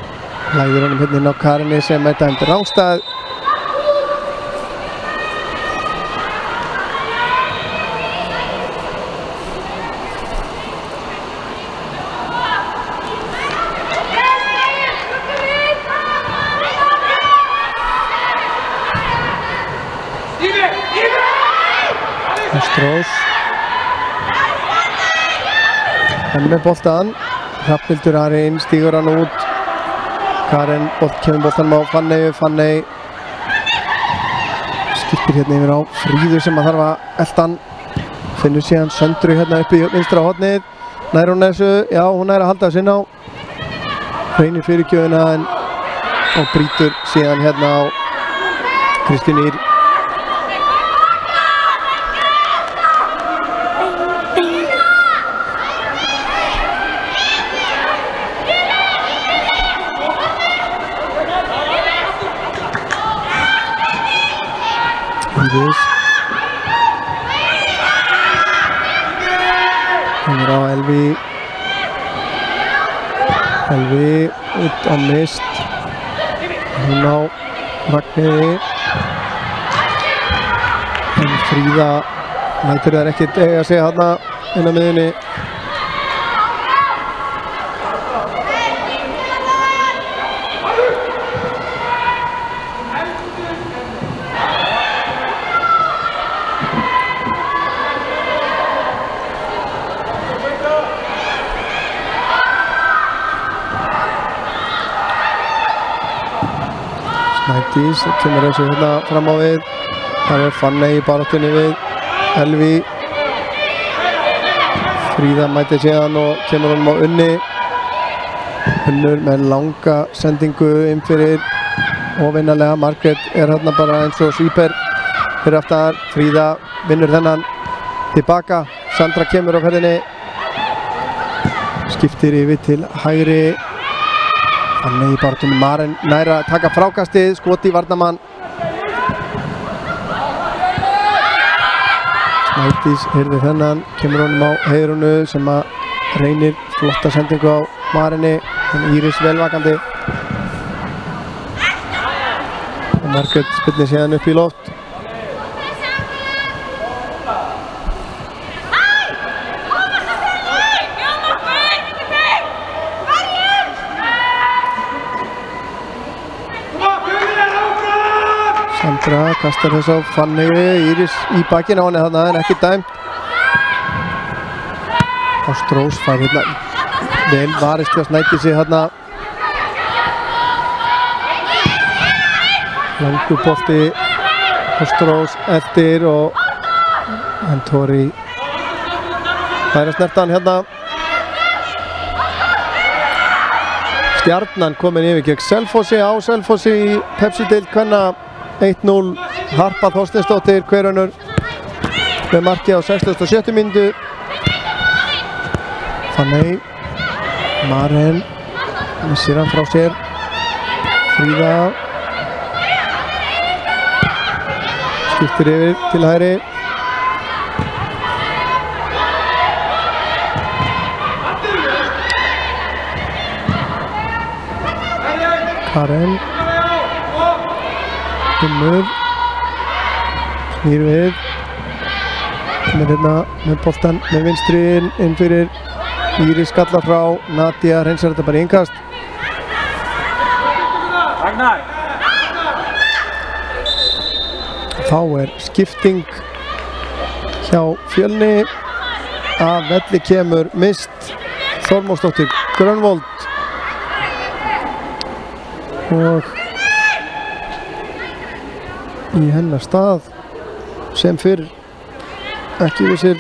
lægir honum hérna inn á Karinni sem er dæmd rangstæð. Strós hann með boltan. Hrafnhildur Ari inn, stígur hann út. Karen kemur boltanum á Fanney skiptir hérna yfir á Fríðu sem að þarf að elta hann. Finnur síðan Söndru hérna upp í vinstra hornið. Nær hún þessu, já hún nær að halda þessu inn á. Reynir fyrirgjöfina og brýtur síðan hérna á Kristín Ýr. Hann er á Elvi út á Mist. Hún á Ragnheiði. En Fríða lætur þær ekkert eiga sig þarna inn á miðjunni. Snædís kemur þessu hérna fram á við. Það er Fanney í baráttunni við Elvi. Fríða mætir síðan og kemur honum á Unni. Unnur með langa sendingu inn fyrir óvinnalega. Margrét er hérna bara eins og svíper fyrir aftan. Fríða vinnur þennan tilbaka. Sandra kemur á ferðinni. Skiptir yfir til hægri. Fanney í baráttunni. Maren nær að taka frákastið. Skot í varnarmann. Snædís heyrði þennan. Kemur honum á Heiðrúnu sem að reynir flotta sendingu á Marinni. Íris velvakandi. Og Margrét spillir síðan upp í loft. Sandra kastar þess á Fanney. Íris í bakinn á henni þarna en ekki dæmt. Ástrós fær hérna vel varist hjá Snædísi þarna. Langur bolti. Ástrós eftir og Tori fær að snerta hann hérna. Stjarnan komin yfir gegn Selfossi á Selfossi í Pepsi-deild kvenna. 1-0. Harpa Þorsteinsdóttir hverjunur með marki á 67. mínútu. Fanney. Maren missir hann frá sér. Fríða skiptir yfir til hægri. Karen Finnur snýr við. Kemur hérna með boltan með vinstri inn fyrir. Íris skallar frá. Nadia hreinsar þetta bara í innkast. Þá er skipting hjá Fjölni. Af velli kemur Mist Þormóðsdóttir Grönvold og í hennar stað sem fyrr ekki vissir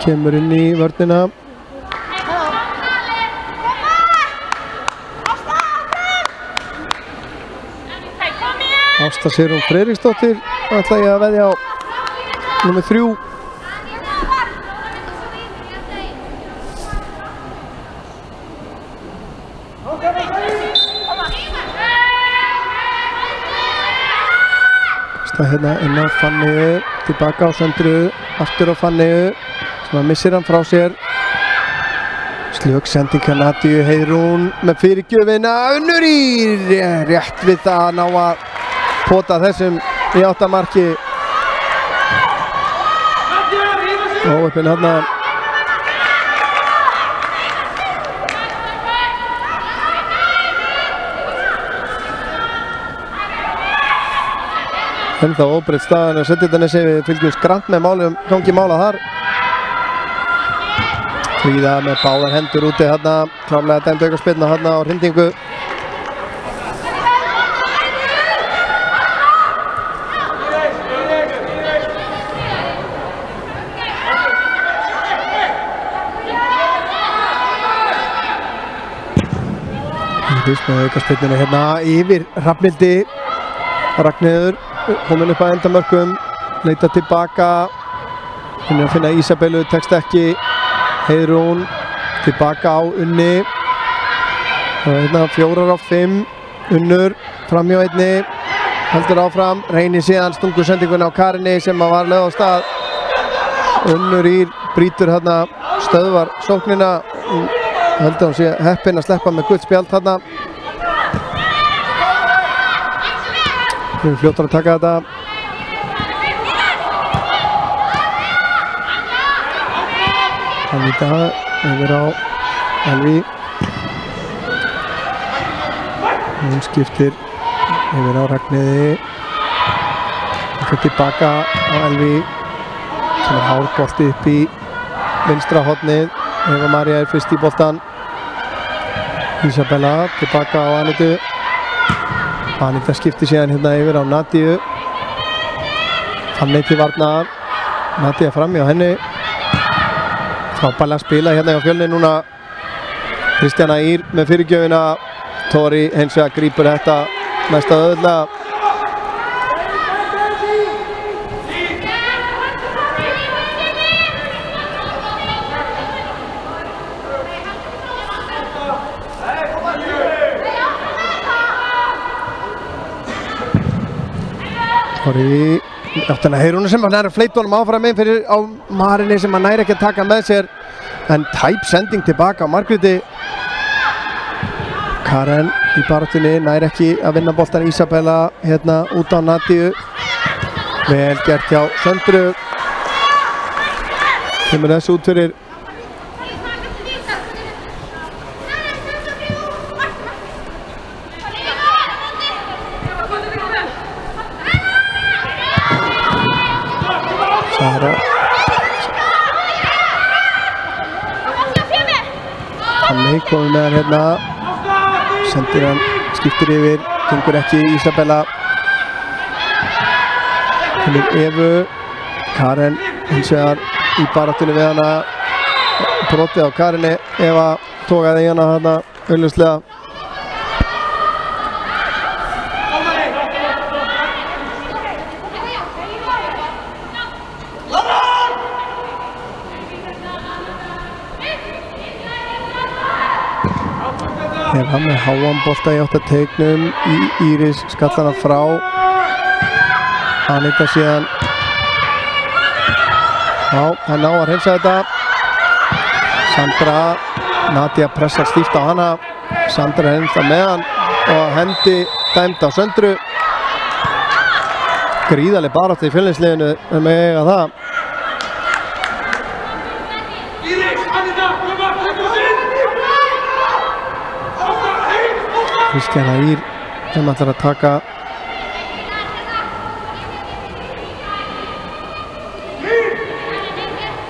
kemur inn í vörnina. Ásta Sigrún Friðriksdóttir ætla ég að veðja á númer 3. Kasta hérna inn á Fanneyju, tilbaka á Söndru, aftur á Fanneyju sem að missir hann frá sér. Slök sending hjá Nadíu, Heiðrún með fyrirgjöfina, Unnur í rétt við það að ná að pota þessum í 8 marki. Óöppin hérna. En þá óbreytt staðan á Seltjarnarnesi, við fylgjumst grannt með málum, gangi mála þar. Fríða með báðar hendur úti hérna, klárlega dæmd aukaspyrna hérna á hrindingu. Íris með aukaspyrnuna hérna yfir Hrafnhildi. Ragnheiður komin upp að endamörkum, leita tilbaka, finnir að finna Ísabellu, tekst ekki. Heiðrún tilbaka á Unni og hérna 4 á 5, Unnur framhjá einni, heldur áfram, reynir síðan stungur sendingun á Karinni sem var lögð á stað. Unnur brýtur hérna, stöðvar sóknina, heldur hún sé heppin að sleppa með gult spjald hérna. Við erum fljótar að taka þetta. Anita yfir á Elvi. Hún skiptir yfir á Ragnheiði. Hún fyrir tilbaka á Elvi sem hár bolti upp í vinstra hornið. Eva María fyrst í boltan. Ísabella tilbaka á Anitu. Anita skiptir síðan hérna yfir á Nadíu. Fanney til varnar. Nadía fram hjá henni. Frábærlega spila hérna hjá Fjölni núna. Kristjana Ýr með fyrirgjöfina. Tóri hins vegar grípur þetta næsta auðvitað. Tóri áttan að Heiðrún sem að næra fleitunum áfram einn fyrir á Marinni sem að næra ekki að taka með sér, en tæp sending tilbaka á Margréti. Karen í baráttunni næra ekki að vinna boltan. Ísabella hérna út á Nadíu, vel gert hjá Söndru, kemur þessu út fyrir. Fanney komið með hann hérna, sendir hann, skiptir yfir, gengur ekki. Ísabella finnur Evu. Karen hins vegar í baráttunni við hana, brotið á Karinni. Eva tókaði í hana hérna augljóslega. Eva með háan bolta í 8 teiknum. Íris skallar hann frá. Anita síðan. Já, hann á að hreinsa þetta. Sandra. Nadía pressar stíft á hana. Sandra hreinsa með hann og hendi dæmd á Söndru. Gríðarleg barátta í Fjölnisliðinu með eiga það. Kristjana Ýr sem ætlar að taka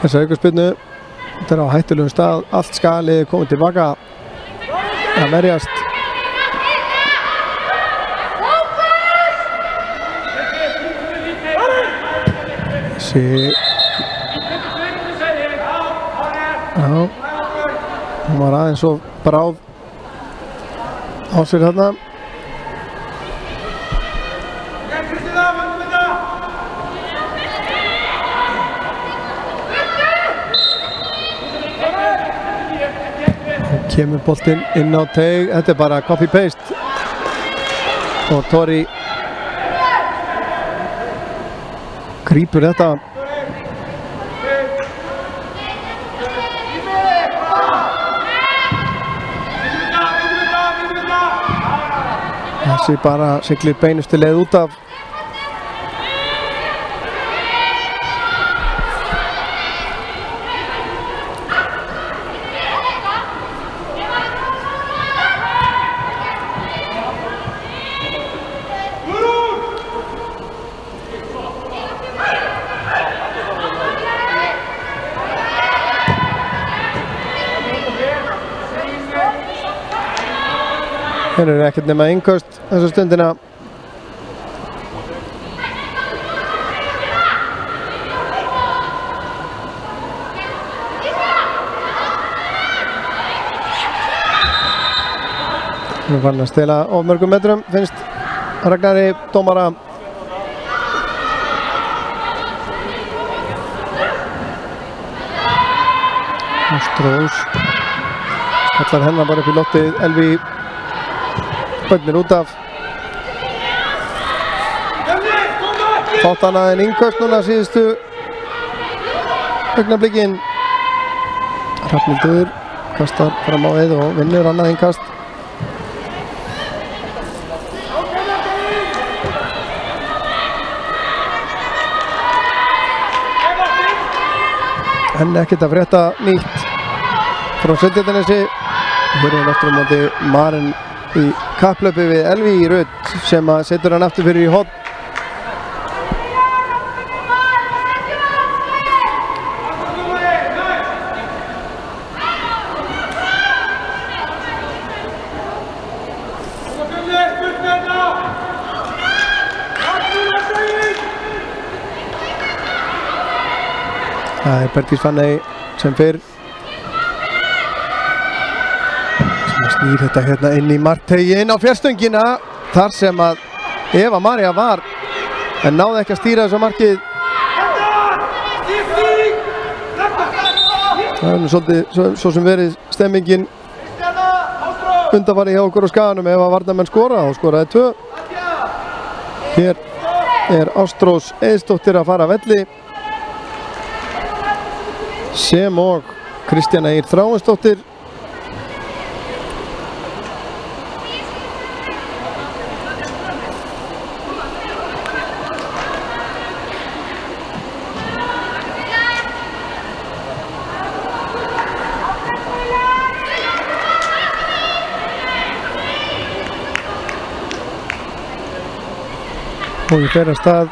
þessa aukaspyrnu. Þetta er á hættulegum stað, allt skalið komið tilbaka að verjast. Þessi já, hún var aðeins svo bráð á sér þarna. Kemur boltinn inn á teig, þetta er bara copy-paste og Tóri grípur þetta. Þessi bara siglir beinustu leið út af. Þeir eru ekkert nema innköst þessa stundina. Nú var hann að stela of mörgum metrum, finnst Ragnari dómara. Ástrós kallar hennar bara upp í lottið. Elvi bönnir út af. Fátt annað en innköst núna síðustu augnablikin. Hrafnhildur kastar fram á við og vinnur annað innkast. En ekkert að frétta nýtt frá Seltjarnarnesi. Hér er aftur á móti Maren í kapplaupi við Elvi í Rut sem að setur hann aftur fyrir í horn. Það er Bergdís Fanney sem fyrr sem snýr þetta hérna inn í markteiginn á fjárstöngina þar sem að Eva María var en náði ekki að stýra þessu markið. Það er nú svolítið svo sem verið stemmingin undanfarið hjá okkur á Skaganum. Ef að varnarmenn skora og skoraði 2. Hér er Ástrós Eiðsdóttir að fara að velli sem og Kristjana Ýr Þráinsdóttir. Og í þeirra stað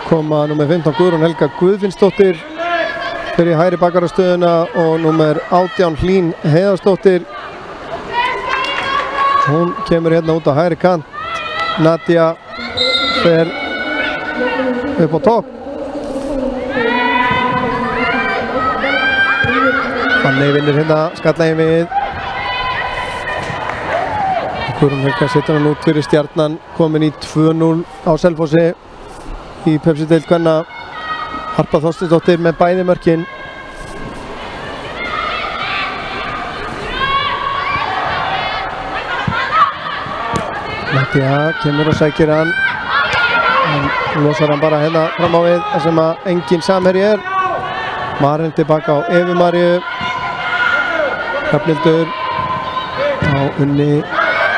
koma númer 15 Guðrún Helga Guðfinnsdóttir fyrir hægri bakarastöðuna og númer 18 Hlín Heiðarsdóttir. Hún kemur hérna út á hægri kant. Nadia fer upp á topp. Fanney vinnur hérna skallægin við. Guðrún Helga setur hann út fyrir Stjarnan, komin í 2-0 á Selfossi í Pepsi-deild kvenna. Harpa Þorsteinsdóttir með bæði mörkin. Nadia kemur og sækir hann en losar hann bara hérna fram á við þar sem að engin samherji er. Maren tilbaka á Evu Maríu. Hrafnhildur á Unni.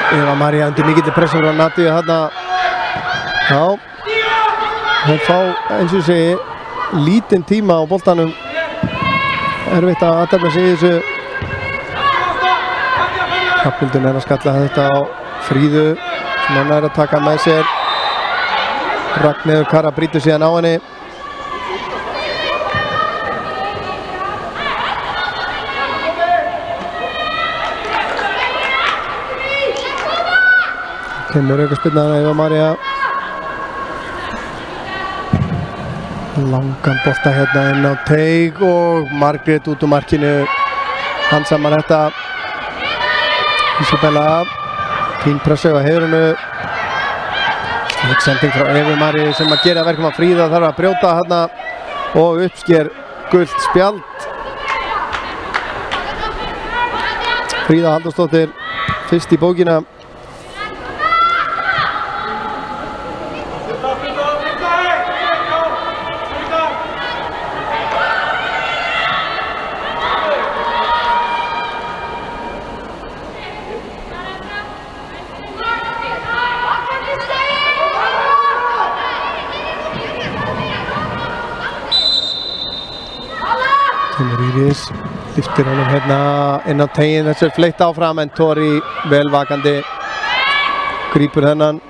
Eva María undir mikilli pressu frá Nadia hérna. Já, þeir fá eins og segi lítinn tíma á boltanum. Erfitt að aðtefna sig í þessu. Hrafnhildur er að skalla þetta á Fríðu sem hann er að taka með sér. Ragnheiður Kara brýtur síðan á henni. Kemur aukaspyrnan Eva María. Langan bolta hérna inn á teig og Margrét út úr markinu. Handsamar þetta. Isabella. Fín pressa á heiðrunu. Sending frá Evu Maríu sem að gera verkum að Fríða þarf að brjóta hérna og uppsker gult spjald. Fríða Halldórsdóttir fyrst í bókina. Íris lyftir honum hérna inn á tegin, þessu fleytt áfram en Tori vel vakandi grípur þennan.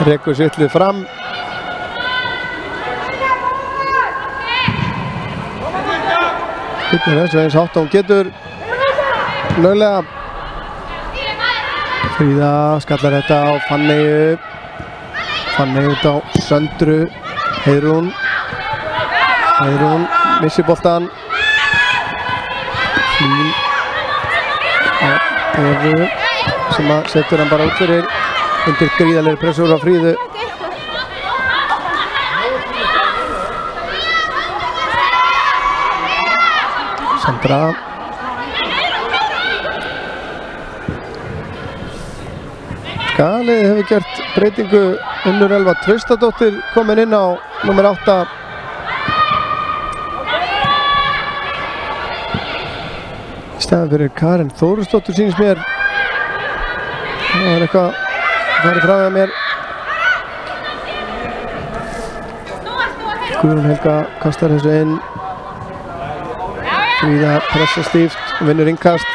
Rekur sýtlið fram. Hittir þessu eins hátt hún getur. Löglega. Fríða skallar þetta á Fanneyju. Fanneyju út á Söndru. Heiðrún missir boltan. Hlín á Evu sem að setur hann bara út fyrir undir gríðarlegri pressur á Fríðu. Sandra. Skalið hefur gert breytingu. Unnur Elva Traustadóttir komin inn á númer 8. Í staðinn fyrir Karen Þórusdóttur sýnist mér. Það er eitthvað farið frá það mér. Guðrún Helga kastar þessu inn. Fríða pressa stíft, vinnur innkast.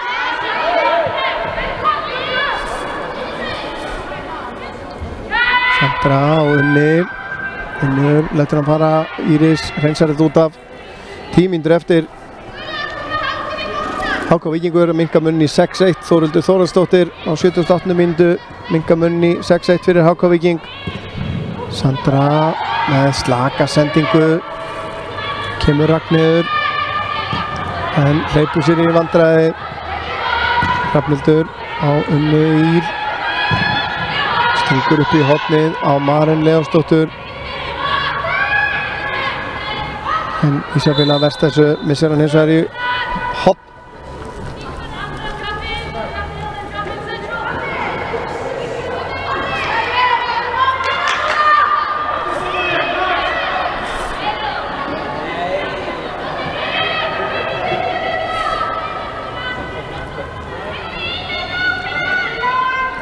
Sandra á Unni. Unnur letur hann fara. Íris hreinsar þetta út af. 10 mínútur eftir. HK Víkingur minnka munni 6-1. Þórhildur Þórhallsdóttir á 78. mínútu minnka munni 6-1 fyrir HK Víking. Sandra með slaka sendingu. Kemur Ragnheiður en hleypur sér í vandræði. Hrafnhildur á Unni Ír. Stingur upp í hornið á Maren Leósdóttur. En Ísabella verst þessu missir hann hins vegar í horn.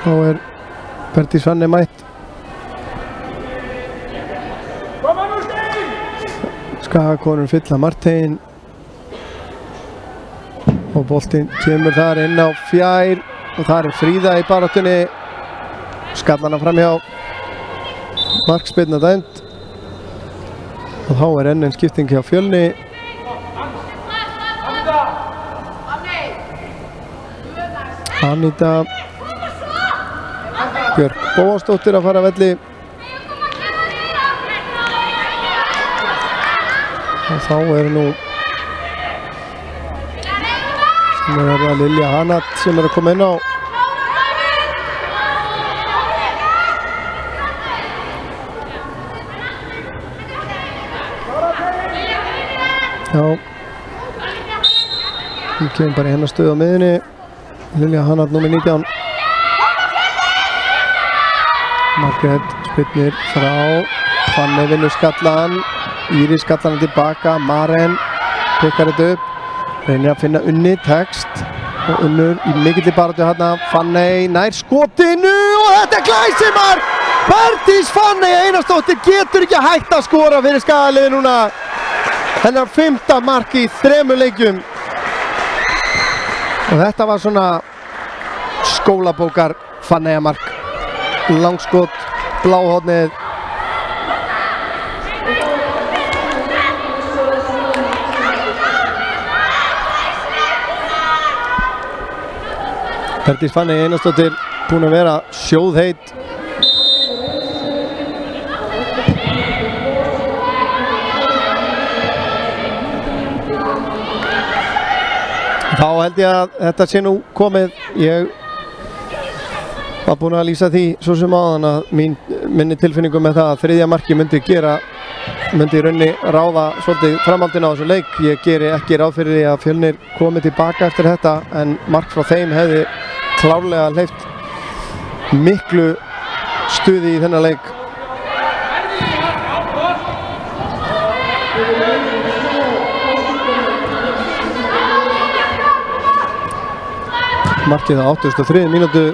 Þá er Berti Svanni mætt. Skagakonur fylla Martein og boltinn kemur þar inn á fjær og þar er Fríða í baráttunni. Skallana framhjá. Markspyrna dæmd og þá er enn skipting hjá Fjölni. Anita Björk Bóasdóttir að fara að velli. Og þá er nú sem er það Lilja Hanat sem er að koma inn á. Já, hún kemur bara í hennar stöð á miðunni. Lilja Hanat númer 19. Margrét spyrnir frá. Fanny vinnur skallan. Íris skallar hann tilbaka. Maren pikkar þetta upp. Reynir að finna Unni text. Og Unnur í mikilli baráttu hérna. Fanny nær skotinu og þetta er glæsimar! Bertís Fanny Einarsdóttir getur ekki hægt að skora fyrir Skagaliðið núna. Hennar 5. mark í 3 leikjum. Og þetta var svona skólabókar Fanny mark. Langskot, bláhornið. Bertís Fanny Einarsdóttir búin að vera sjóðheit. Þá held ég að þetta sé nú komið. Ég var búinn að lýsa því svo sem áðan að minni tilfinningu með það að 3. marki myndi í raunni ráða svolítið framhaldinu á þessu leik. Ég geri ekki ráð fyrir því að Fjölnir komi tilbaka eftir þetta en mark frá þeim hefði klárlega hleypt miklu stuði í þennan leik. Markið á 83. mínútu.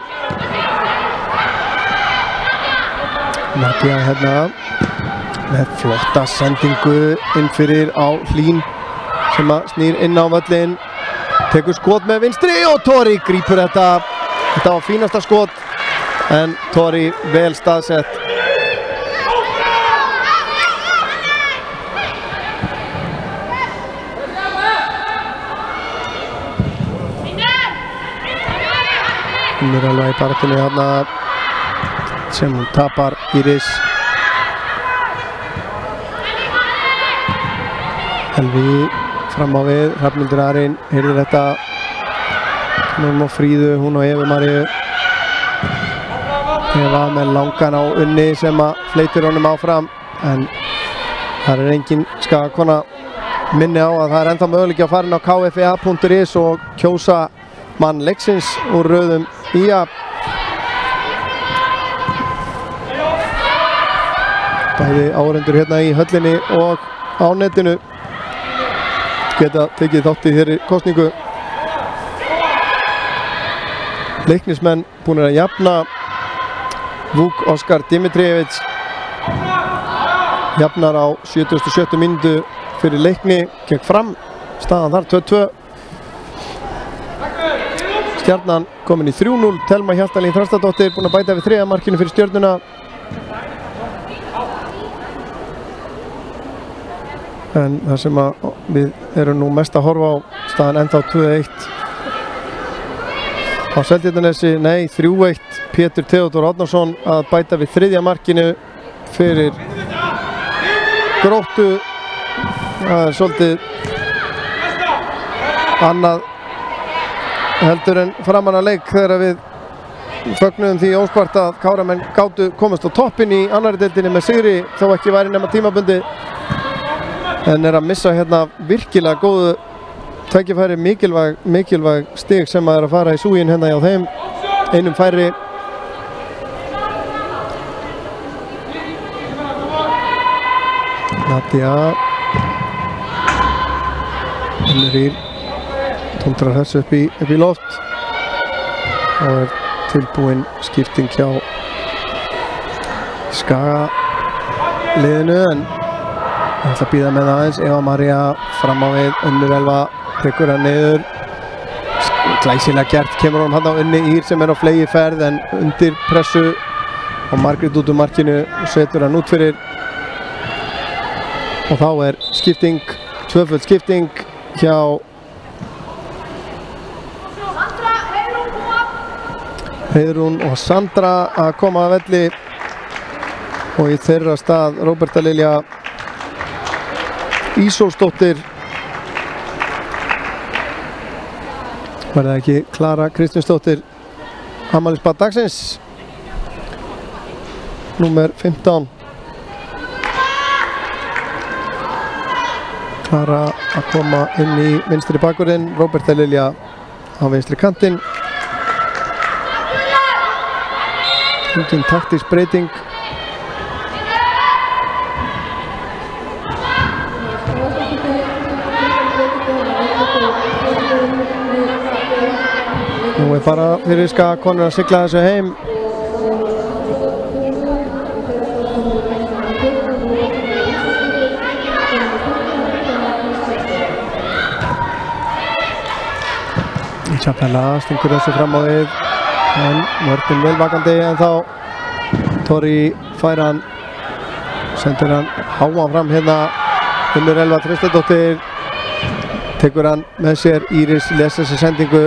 Markið hérna með flotta sendingu inn fyrir á Hlín sem að snýr inn á völlin, tekur skot með vinstri og Tori grípur þetta. Þetta var fínasta skot en Tori vel staðsett. Hún er alveg í baráttunni þarna sem hún tapar Íris. Elvi fram á við, Hrafnhildur Arin heyrði þetta, hún og Fríðu, hún og Evu Maríu. Eva með langan á Unni sem að fleytir honum áfram en það er engin skakona. Minni á að það er ennþá möguleiki að fara inn á kfa.is og kjósa mann leiksins úr röðum IA. Bæði áhorfendur hérna í höllinni og á netinu geta tekið þátt í þeirri kosningu. Leiknismenn búin að jafna. Vuk Óskar Dimitrijevic jafnar á 77. mínútu fyrir Leikni, gekk fram, staðan þar 2-2. Stjarnan komin í 3-0, Telma Hjaltalín Þrastardóttir búin að bæta við 3. markinu fyrir Stjörnuna. En það sem að við erum nú mest að horfa á, staðan ennþá 2-1 á Seltjarnarnesi, nei 3-1, Pétur Theodór Árnason að bæta við 3. markinu fyrir Gróttu. Það er svolítið annað heldur en framan að leik þegar við fögnuðum því óspart að Káramenn gátu komast á toppinn í annarri deildinni með sigri, þó ekki væri nema tímabundi, en er að missa hérna virkilega góðu tækifæri, mikilvæg stig sem að er að fara í súginn hérna hjá þeim, einum færri. Nadia Rýr tóndrar þessu upp í loft og er tilbúin skipting hjá Skaga liðinu, en ég ætla að bíða með það aðeins. Eva María fram á við, Unnur Elva tekur hann niður, glæsilega gert, kemur hann hann á Unni Ír sem er á fleygiferð en undir pressu og Margrét út úr markinu og setur hann út fyrir. Og þá er skipting, tvöföld skipting hjá Heiðrún og Sandra að koma að velli og í þeirra stað Róberta Lilja Ísólfsdóttir. Var það ekki Klara Kristinsdóttir afmælisbarn dagsins, númer 15. Klara að koma inn í vinstri bakvörðinn, Róberta Lilja á vinstri kantinn. Engin taktísk breyting. Nú er bara fyrir Skagakonur að sigla þessu heim. Isabella stingur þessu fram á við, en vörðin velvakandi, en þá Tori fær hann, sendur hann háan fram hérna. Unnur Elva Þrastardóttir tekur hann með sér, Íris les þessi sendingu.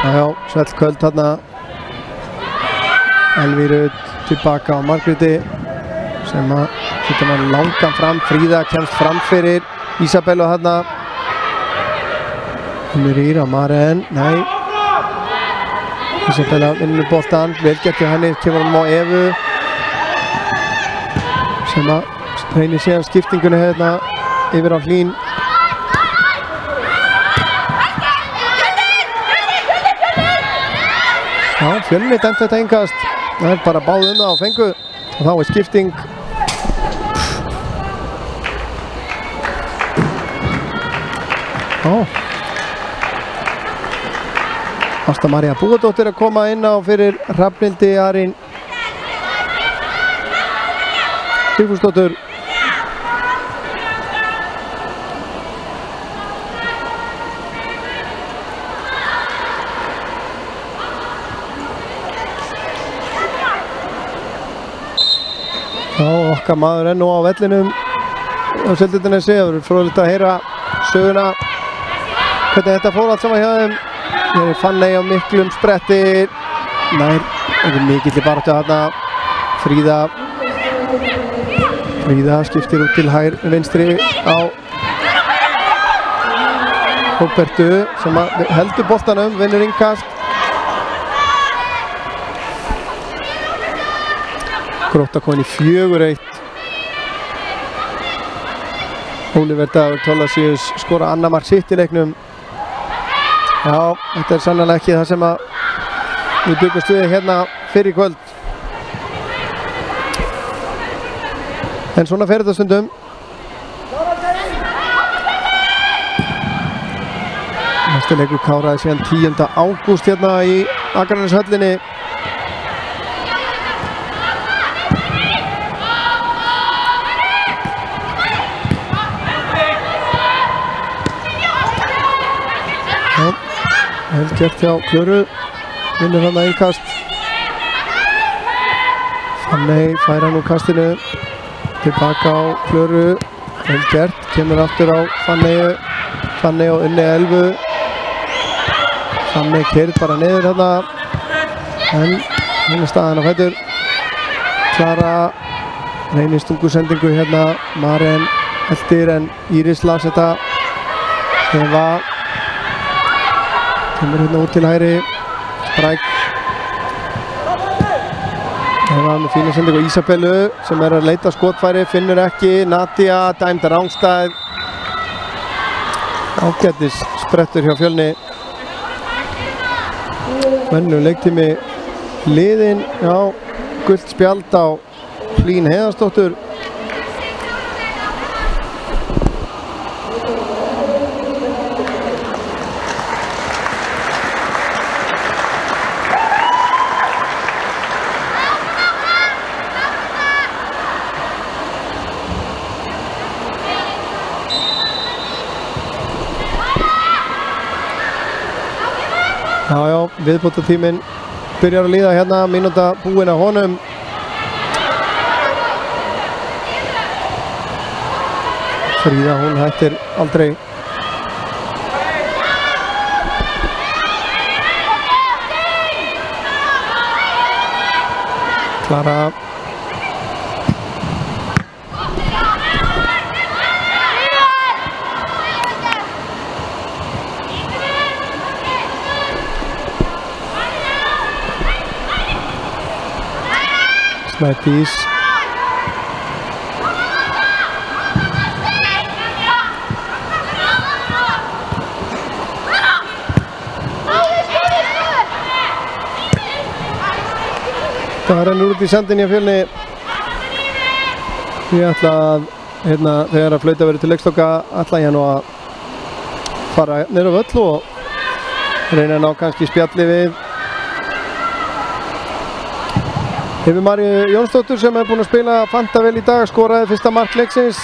Jájá, svellköld þarna. Elvíru tilbaka á Margréti sem að setur hann langan fram. Fríða kemst fram fyrir Isabellu þarna. Unnur Ír á Maren, nei. Isabella vinnur boltan, vel gert hjá henni, kemur hann á Evu sem að reynir síðan skiptingunni hérna yfir á Hlín. Já, Fjölnir dæmt þetta innkast, það er bara báð það á fengu og þá er skipting. Ásta María Búadóttir að koma inn á fyrir Hrafnhildi Arin. Sigfúsdóttur. Já, okkar maður enn og á vellinum á Seltjarnarnesi. Það verður fróðlegt að heyra söguna hvernig þetta fór allt saman hjá þeim. Hér er Fanney á miklum spretti. Nær, það er mikill í baráttu þarna. Fríða skiptir út til vinstri á Róbertu sem heldur boltanum, vinnur innkast. Grótta komin í 4-1. Oliver Dagur Thorlacius skora annað mark sitt í leiknum. Já, þetta er sannarlega ekki það sem við byggumst við hérna fyrir kvöld. En svona fer þetta stundum. Næsti leikur kláraði síðan 10. ágúst hérna í Akraneshöllinni. Vel gert hjá Klöru, vinnur hann að innkast. Fanney færa nú kastinu tilbaka á Klöru, vel gert, kemur aftur á Fanney og Unni Elvu. Fanney keyrð bara niður hérna, en henni staðan á fætur. Klara reynir stungusendingu hérna, Maren eldir en Íris las þetta. Eva kemur hérna út til hægri, Spræk. Það var með fína sendingu á Ísabellu sem er að leita skotfæri, finnur ekki. Nadia dæmd rangstæð. Ágætis sprettur hjá Fjölni. Mönnum leiktími liðinn, já, gult spjald á Hlín Heiðarsdóttur. Já, viðbótartíminn byrjar að líða hérna, mínúta búin að honum. Fríða, hún hættir aldrei. Klara. Snædís. Það rennur út í sandinn hjá Fjölni. Ég ætla að, þegar að flauta verður til leikslokka, ætla ég nú að fara niður á völl og reyna að ná kannski spjalli við Hefur Maríu Jónsdóttur sem er búin að spila fanta vel í dag, skoraði fyrsta mark leiksins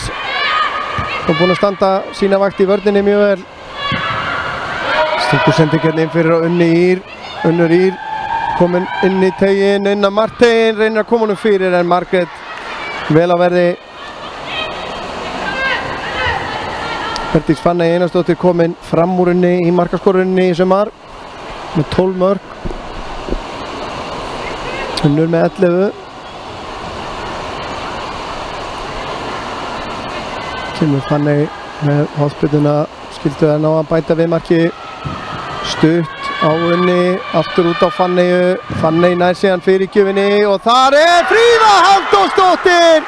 og búin að standa sína vakt í vörninni mjög vel. Stingursending hérna inn fyrir á Unnur Ír komin inn í teginn, inn að Martein reynir að koma honum fyrir en Margrét vel á verði. Berdís Fanney Einarsdóttir komin fram úr henni í markaskorunni í sumar með 12 mörk. Unnur með 11. Kemur Fanney með hólspiluna, skildu að ná að bæta við marki. Stutt á Unni, aftur út á Fanneyju. Fanney nær síðan fyrirgjöfinni og þar er Fríða Halldórsdóttir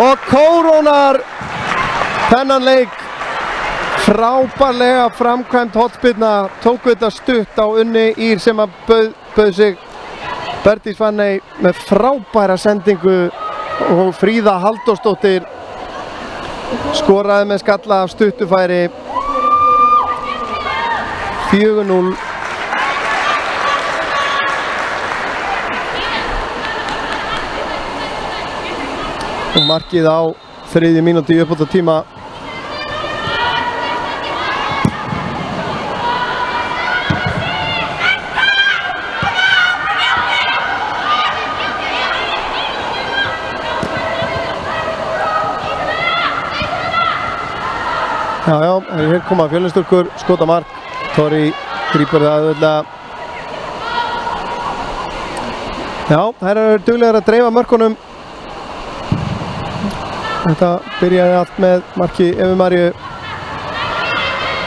og kórónar þennan leik. Frábærlega framkvæmt hólspilna, tók þetta stutt á Unni Ír sem að bauð sig. Berdís Fanney með frábæra sendingu og Fríða Halldórsdóttir skoraði með skalla af stuttufæri. 4-0. og markið á 3. mínútu í uppbótartíma. Já, hér koma Fjölnisstúlkur, skota mark, Tori grípur það auðvitað. Já, þær eru duglegar að dreifa mörkunum. Þetta byrjaði allt með marki Evu Maríu.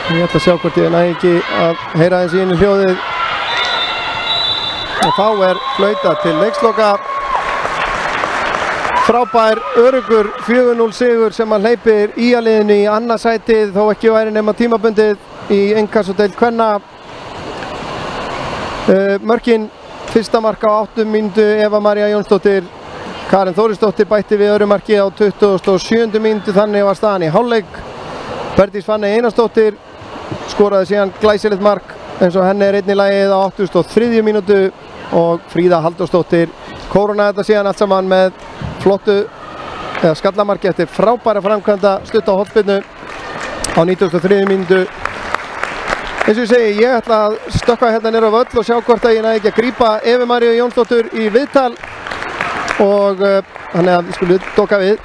Ég ætla að sjá hvort ég næ ekki að heyra eins í einu hljóðið. Og þá er flautað til leiksloka. Frábær, öruggur 4-0 sigur sem að hleypir ÍA-liðinu í annað sætið, þó ekki væri nema tímabundið í inkassodeild kvenna. Mörkin, fyrsta mark á 8 mínútu Eva María Jónsdóttir, Karen Þórisdóttir bætti við öðru marki á 27. mínútu, þannig var staðan í hálfleik. Berdís Fanney Einarsdóttir skoraði síðan glæsilegt mark eins og henni er einnig lagið á 83. mínútu og Fríða Halldórsdóttir kórunaði þetta síðan allt saman með flottu skallamarki eftir frábæra framkvæmda stutt á hornspyrnu á 93. mínútu. Eins og ég segi, ég ætla að stökkva hérna niður á völl og sjá hvort að ég næði ekki að grípa Evu Maríu Jónsdóttur í viðtal og þannig að við skulum doka við.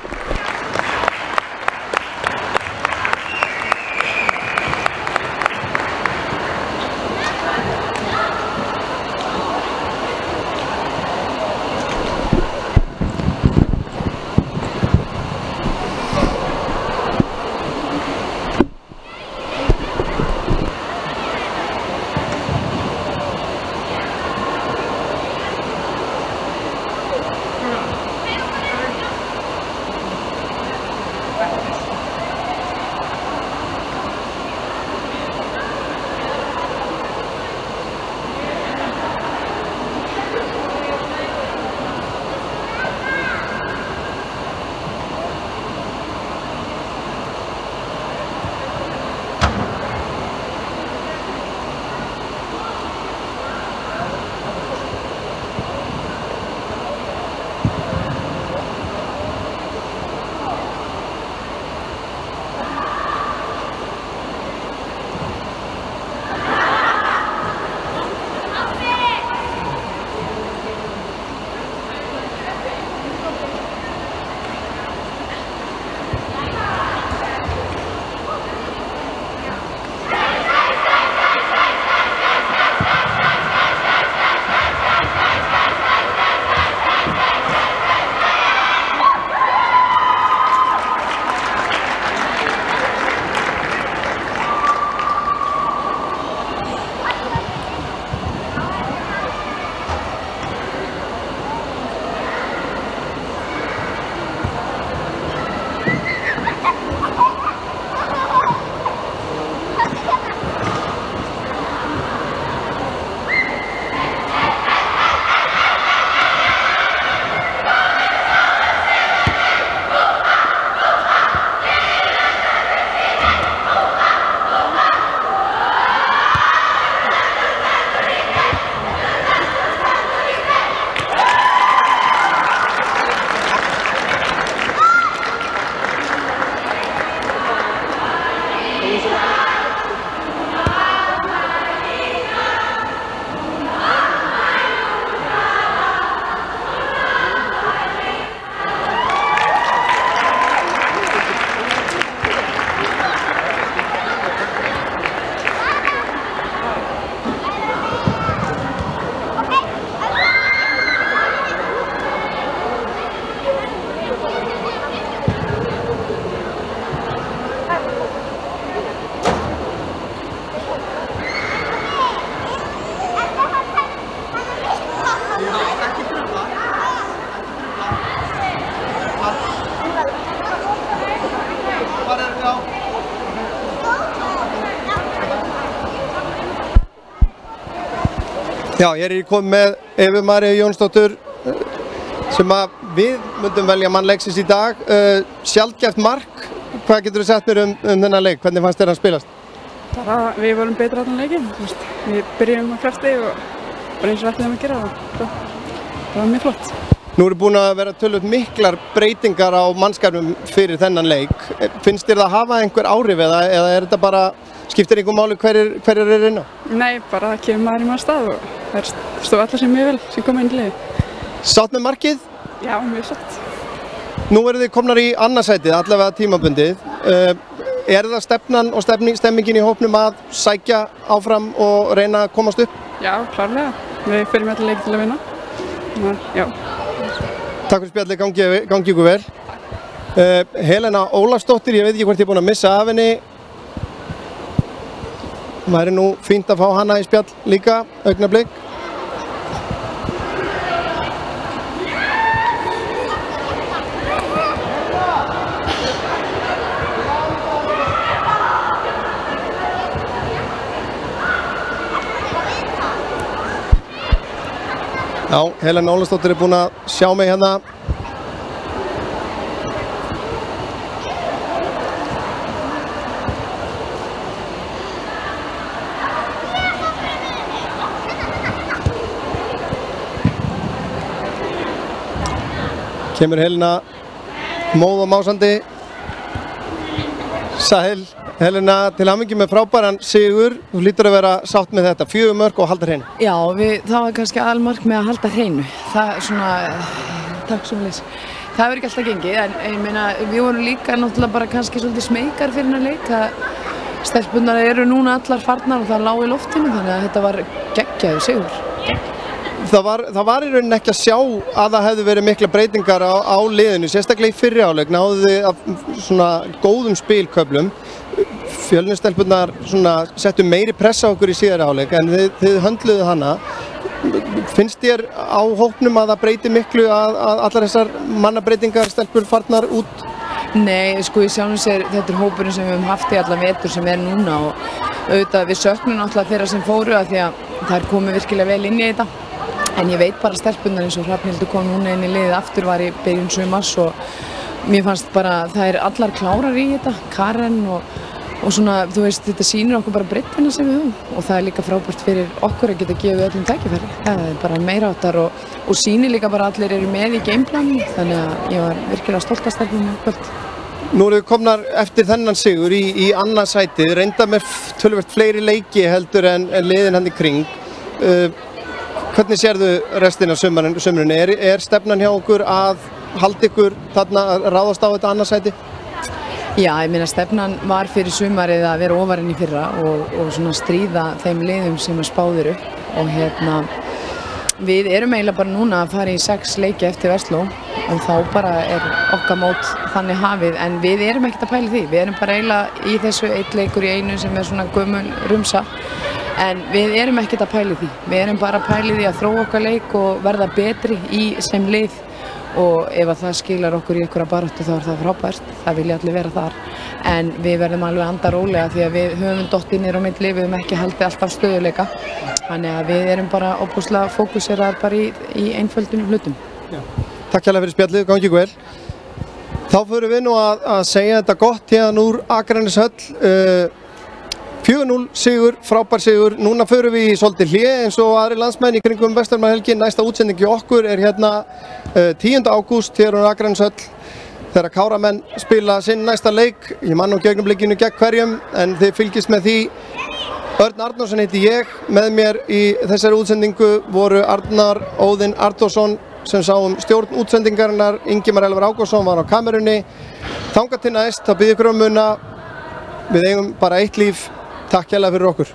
Já, ég er komið með Evu Maríu Jónsdóttur sem að við myndum velja mann leiksins í dag. Sjaldgæft mark, hvað getur þú sagt mér um þennan leik? Hvernig fannst þér hann spilast? Bara við vorum betra allan leikinn. Við byrjum á krafti og bara eins og við ætlum að gera það. Það var mjög flott. Nú eru búin að vera tölvöld miklar breytingar á mannskapnum fyrir þennan leik. Finnst þér það hafa einhver áhrif eða er þetta bara, skiptir einhver máli hverjir eru inn á? Nei, bara það kemur maður í maður stað og það stóð allar sem mjög vel sem koma inn í liði. Sátt með markið? Já, mjög sátt. Nú eru þið komnar í annarsætið, allavega tímabundið. Er það stefnan og stemmingin í hópnum að sækja áfram og reyna að komast upp? Já, klárlega. Við fyrir með alla leiki til að vinna. Já. Takk fyrir spjalli, gangi ykkur vel. Helena Ólafsdóttir, ég veit ekki hvort ég er búin að missa af henni. Það væri nú fínt að fá hana í spjall líka, augnablik. Já, Helena Ólafsdóttir er búin að sjá mig hérna. Kemur Helena móð og másandi. Sæl, Helena, til hamingju með frábæran sigur. Þú hlýtur að vera sátt með þetta, 4 mörk og halda hreinu. Já, það var kannski aðalmark með að halda hreinu. Það er svona, takk svo mjög. Það hefur ekki alltaf gengið, en ég meina, við vorum líka náttúrulega bara kannski svolítið smekar fyrir hennar leik. Stelpurnar eru núna allar farnar og það lá í loftinu, þannig að þetta var geggjaður sigur. Það var í rauninni ekki að sjá að það hefði verið mikla breytingar á liðinu, sérstaklega í fyrri hálfleik, náðu þið af svona góðum spilköflum. Fjölnistelpurnar settu meiri pressa á okkur í síðari hálfleik en þið höndluðu hana. Finnst þér á hópnum að það breyti miklu að allar þessar mannabreitingar stelpur farnar út? Nei, sko ég sjálfum sér, þetta er hópurinn sem við höfum haft í allan vetur sem er núna og auðvitað við söknum náttúrulega þeirra sem fóru að því að þær komu virkilega vel inn í þetta. En ég veit bara stelpunnar eins og Hrafnhildur kom núna inn í liðið aftur var í byrjun sumars og mér fannst bara það er allar klárar í þetta, Karen og svona, þú veist, þetta sýnir okkur bara breiddina sem við höfum og það er líka frábært fyrir okkur að geta gefið öllum tækifæri. Það er bara meiriháttar og sýnir líka bara allir eru með í gameplaninu þannig að ég var virkilega stolt af stelpunum kvöld. Nú eru við komnar eftir þennan sigur í annað sætið, reynda með töluvert fleiri leiki heldur en liðin hann í kring. Hvernig sérðu restina af sumrinu? Er stefnan hjá okkur að halda ykkur þarna að ráðast á þetta annarsæti? Já, ég meina stefnan var fyrir sumarið að vera ofar enn í fyrra og svona stríða þeim liðum sem að spáðir upp og við erum eiginlega bara núna að fara í 6 leiki eftir Versló og þá bara er okkar mót þannig hafið en við erum ekkert að pæla því, við erum bara eiginlega í þessu 1 leikur í einu sem er svona gömul rumsa. En við erum ekkert að pæla því. Við erum bara að pæla því að þróa okkar leik og verða betri í sem lið og ef að það skilar okkur í einhverja baráttu þá er það frábært. Það vilja allir vera þar. En við verðum alveg að anda rólega því að við höfum dottið niður á milli, við höfum ekki haldið alltaf stöðuleika. Þannig að við erum bara óbúslega fókuseraðar bara í einföldum hlutum. Já. Takk hérlega fyrir spjallið, gangi ykkur vel. Þá förum við nú að segja þetta gott hérna úr Akraneshöll. 4-0 sigur, frábær sigur. Núna förum við í svolítið hlé eins og aðri landsmenn í kringum Vesturlandshelgi. Næsta útsending í okkur er hérna 10. ágúst hér á Akraneshöll þegar Káramenn spila sinn næsta leik. Ég man nú ekki augnablikinu gegn hverjum en þið fylgist með því. Örn Arnórsson heiti ég. Með mér í þessari útsendingu voru Arnar Óðinn Arnórsson sem sá stjórn útsendingarinnar. Ingimar Elvar Ágústsson var á kamerunni. Þangað til næst, þá bið ykkur muna. Við eigum bara eitt líf. Takk hérlega fyrir okkur.